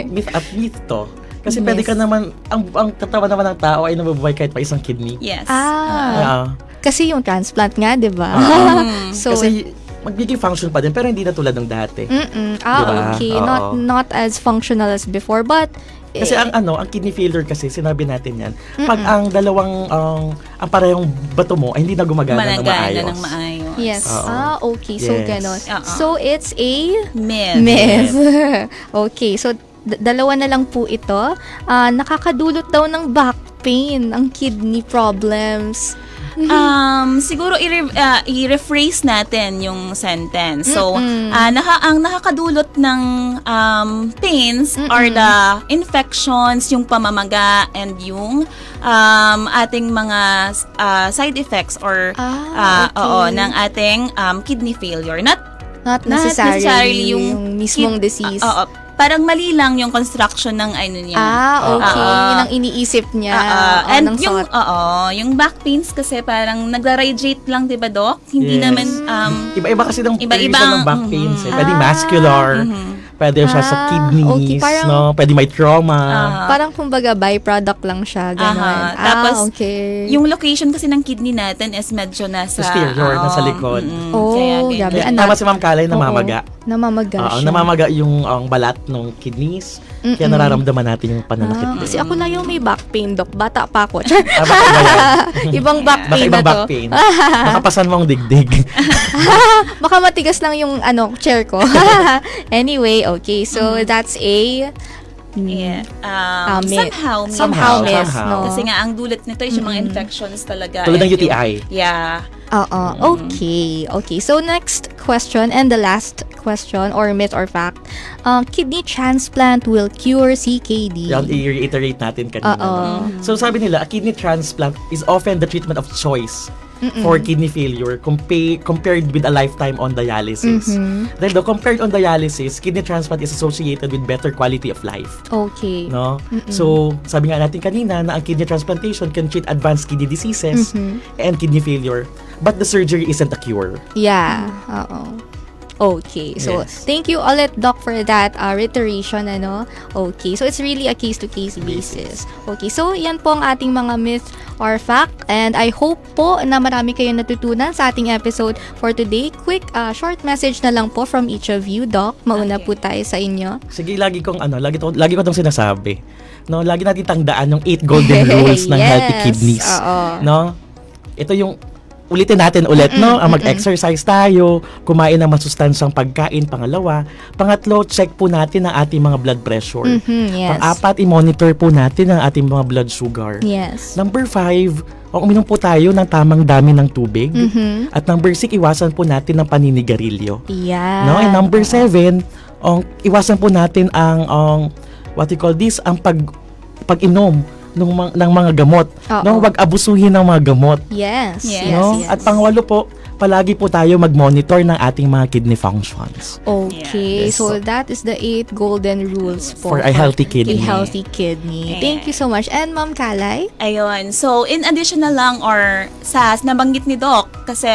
Myth at myth to. Kasi Myth. pwede ka naman, ang katawan naman ng tao ay nabubuhay kahit pa isang kidney. Yes. Kasi yung transplant nga, di ba? So, Kasi magiging function pa din pero hindi na tulad ng dati. Diba? okay. Oo. Not as functional as before, but Kasi ang kidney failure kasi sinabi natin yan. Pag ang dalawang ang parehong bato mo ay hindi na gumagana ng maayos. ng maayos. yes. Okay. So, Yes. ganon. Oo. So, it's a Myth. Okay. So, dalawa na lang po ito. Nakakadulot daw ng back pain ang kidney problems. Siguro i-rephrase natin yung sentence. So, ang nakakadulot ng pains are the infections, yung pamamaga, and yung ating mga side effects or Okay. ng ating kidney failure. Not Necessarily yung mismong disease. Parang mali lang yung construction ng niya. Okay. Yun ang iniisip niya. And ng yung thought. yung back pains kasi parang nagra-radiate lang, 'di ba, Doc? Hindi Yes. naman Iba-iba kasi ng Iba-ibang, reason ng back pains. Pwede muscular, pwede siya sa kidneys, okay, parang- no? Pwede may trauma. Parang kumbaga byproduct lang siya. Ganon. Tapos, okay. yung location kasi ng kidney natin is medyo nasa Posterior, nasa likod. Kaya ganun. grabe. Tama si Ma'am Kalay, namamaga. Namamaga Oo, siya. namamaga yung balat ng kidneys. Kaya nararamdaman natin yung pananakit din. Kasi ako na yung may back pain, Doc. Bata pa ako. Baka iba yan. Ibang back Baka pain ibang na back to. pain. Baka pasan mo ang digdig. Baka matigas lang yung chair ko. Anyway, okay. So, that's a Yeah. myth. Somehow myth. myth, Somehow. no? Kasi nga, ang dulot nito is yung mga infections talaga. Tulad ng And yung- UTI. Yeah. Okay. Okay. So, next question and the last question or myth or fact. Kidney transplant will cure CKD. Yan, i-reiterate natin kanina. No? So sabi nila, a kidney transplant is often the treatment of choice for kidney failure compared with a lifetime on dialysis. Dahil though, compared on dialysis, kidney transplant is associated with better quality of life. Okay. No? So, sabi nga natin kanina na ang kidney transplantation can treat advanced kidney diseases and kidney failure, but the surgery isn't a cure. Yeah. Okay. So, Yes. thank you ulit, Doc, for that reiteration, Okay. So, it's really a case-to-case basis. Okay. So, yan po ang ating mga myth or fact. And I hope po na marami kayong natutunan sa ating episode for today. Quick, short message na lang po from each of you, Doc. Mauna po tayo sa inyo. Sige, lagi ko itong sinasabi. No, lagi natin tandaan yung 8 golden rules ng healthy Yes. kidneys. Oo. No? Ito yung ulitin natin ulit, no? Mag-exercise tayo, kumain ng masustansyang pagkain, pangalawa. Pangatlo, check po natin ang ating mga blood pressure. Yes. Pang-apat, i-monitor po natin ang ating mga blood sugar. Yes. Number 5, uminom po tayo ng tamang dami ng tubig. At number 6, iwasan po natin ang paninigarilyo. Yeah. No? And number 7, iwasan po natin ang what you call this, ang pag-inom ng mga gamot. Oo. No, wag abusuhin ng mga gamot. Yes. Yes. No? Yes. At pangwalo po, palagi po tayo mag-monitor ng ating mga kidney functions. Okay, Yes. so that is the 8 golden rules For a healthy kidney. A healthy kidney. Thank you so much. And Ma'am Kalay? Ayun. So, in addition na lang or sa nabanggit ni Doc, kasi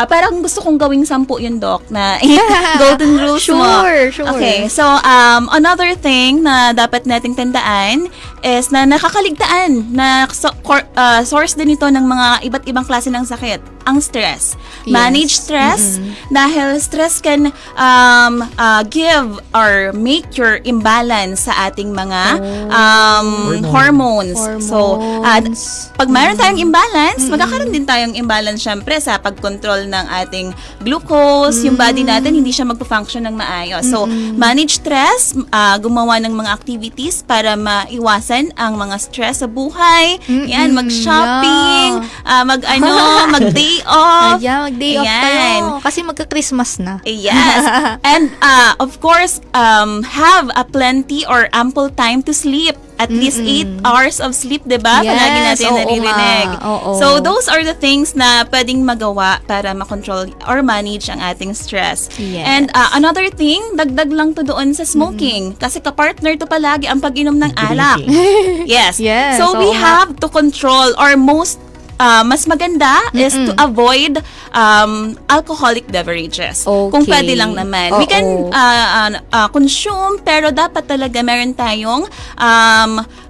parang gusto kong gawing 10 yun, Doc, na golden rules mo. Sure. Okay. So, another thing na dapat nating tandaan is na nakakaligtaan na source din ito ng mga iba't ibang klase ng sakit, ang stress. Yes. Manage stress dahil stress can give or make your imbalance sa ating mga hormones. So, pag mayroon tayong imbalance, magkakaroon din tayong imbalance syempre sa pag-control ng ating glucose, yung body natin hindi siya magpo-function ng maayos. So, manage stress, gumawa ng mga activities para maiwasan ang mga stress sa buhay. Yan, mag-shopping, mag-day off. Ayan, mag-day off tayo. Kasi magka-Christmas na. Yes. And of course, have a plenty or ample time to sleep. At least 8 hours of sleep, diba? Yes, Palagi natin oo naririnig. nga, oo. So, those are the things na pwedeng magawa para makontrol or manage ang ating stress. Yes. And another thing, dagdag lang to doon sa smoking. Kasi kapartner to palagi ang pag-inom ng alak. Yes. Yes, So, we oo nga. have to control or mas maganda is to avoid alcoholic beverages. Kung Okay. pwede lang naman. We can consume, pero dapat talaga meron tayong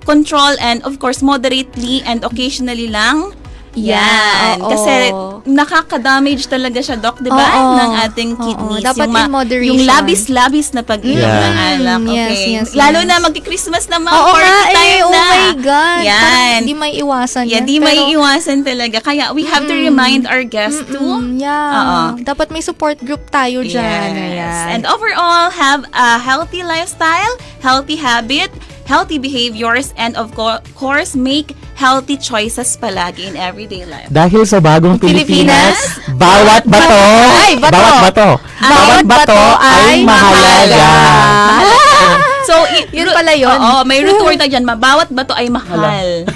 control and of course moderately and occasionally lang. Yeah, oo. Kasi nakaka-damage talaga siya, Doc, di ba? Oo. Ng ating kidneys. Dapat yung in moderation. Yung labis-labis na pag-inom ng alak. Okay. Yes. Lalo na magki-Christmas na mga Oo party nga time oh na. my God. Yan. Parang hindi may iwasan Yeah, yan. di may iwasan talaga. Kaya we have to remind our guests to. Yeah. Dapat may support group tayo dyan. Yes. Ayan. And overall, have a healthy lifestyle, healthy habit, healthy behaviors, and of course, make healthy choices palagi in everyday life. Dahil sa bagong Pilipinas, bawat bato, bawat bato ay mahalaga. So, Yun pala yun. Oo, may root word na dyan. Bawat bato ay mahal.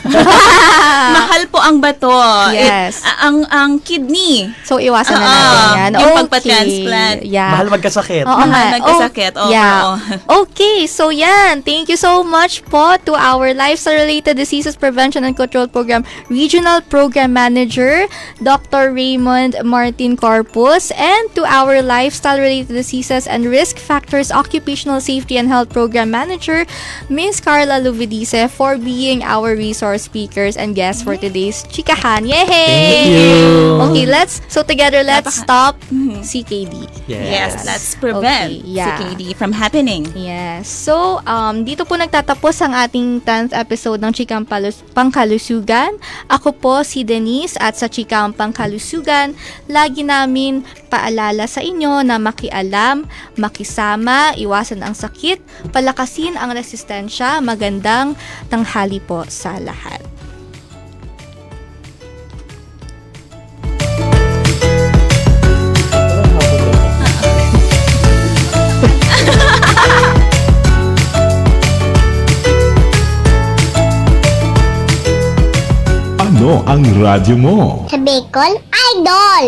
Mahal po ang bato. Yes. Ang kidney. So, iwasan na natin yan. Yung pagpa-transplant. Yeah. Mahal magkasakit. Oo Mahal nga. magkasakit. Yeah. Okay, so yan. Thank you so much po to our Lifestyle-Related Diseases Prevention and Control Program Regional Program Manager, Dr. Raymond Martin Corpus, and to our Lifestyle-Related Diseases and Risk Factors Occupational Safety and Health Program Manager, Miss Carla Luvidice, for being our resource speakers and guests for today's Chikahan. Yay! Thank you. Okay, let's stop CKD. Yes, let's prevent Okay, yeah. CKD from happening. Yes. So, dito po nagtatapos ang ating 10th episode ng Chikang Pangkalusugan. Ako po si Denise at sa Chikang Pangkalusugan, lagi namin paalala sa inyo na makialam, makisama, iwasan ang sakit, palakasin ang resistensya, magandang tanghali po sa lahat. Ano ang radyo mo? Sa Bicol, Idol!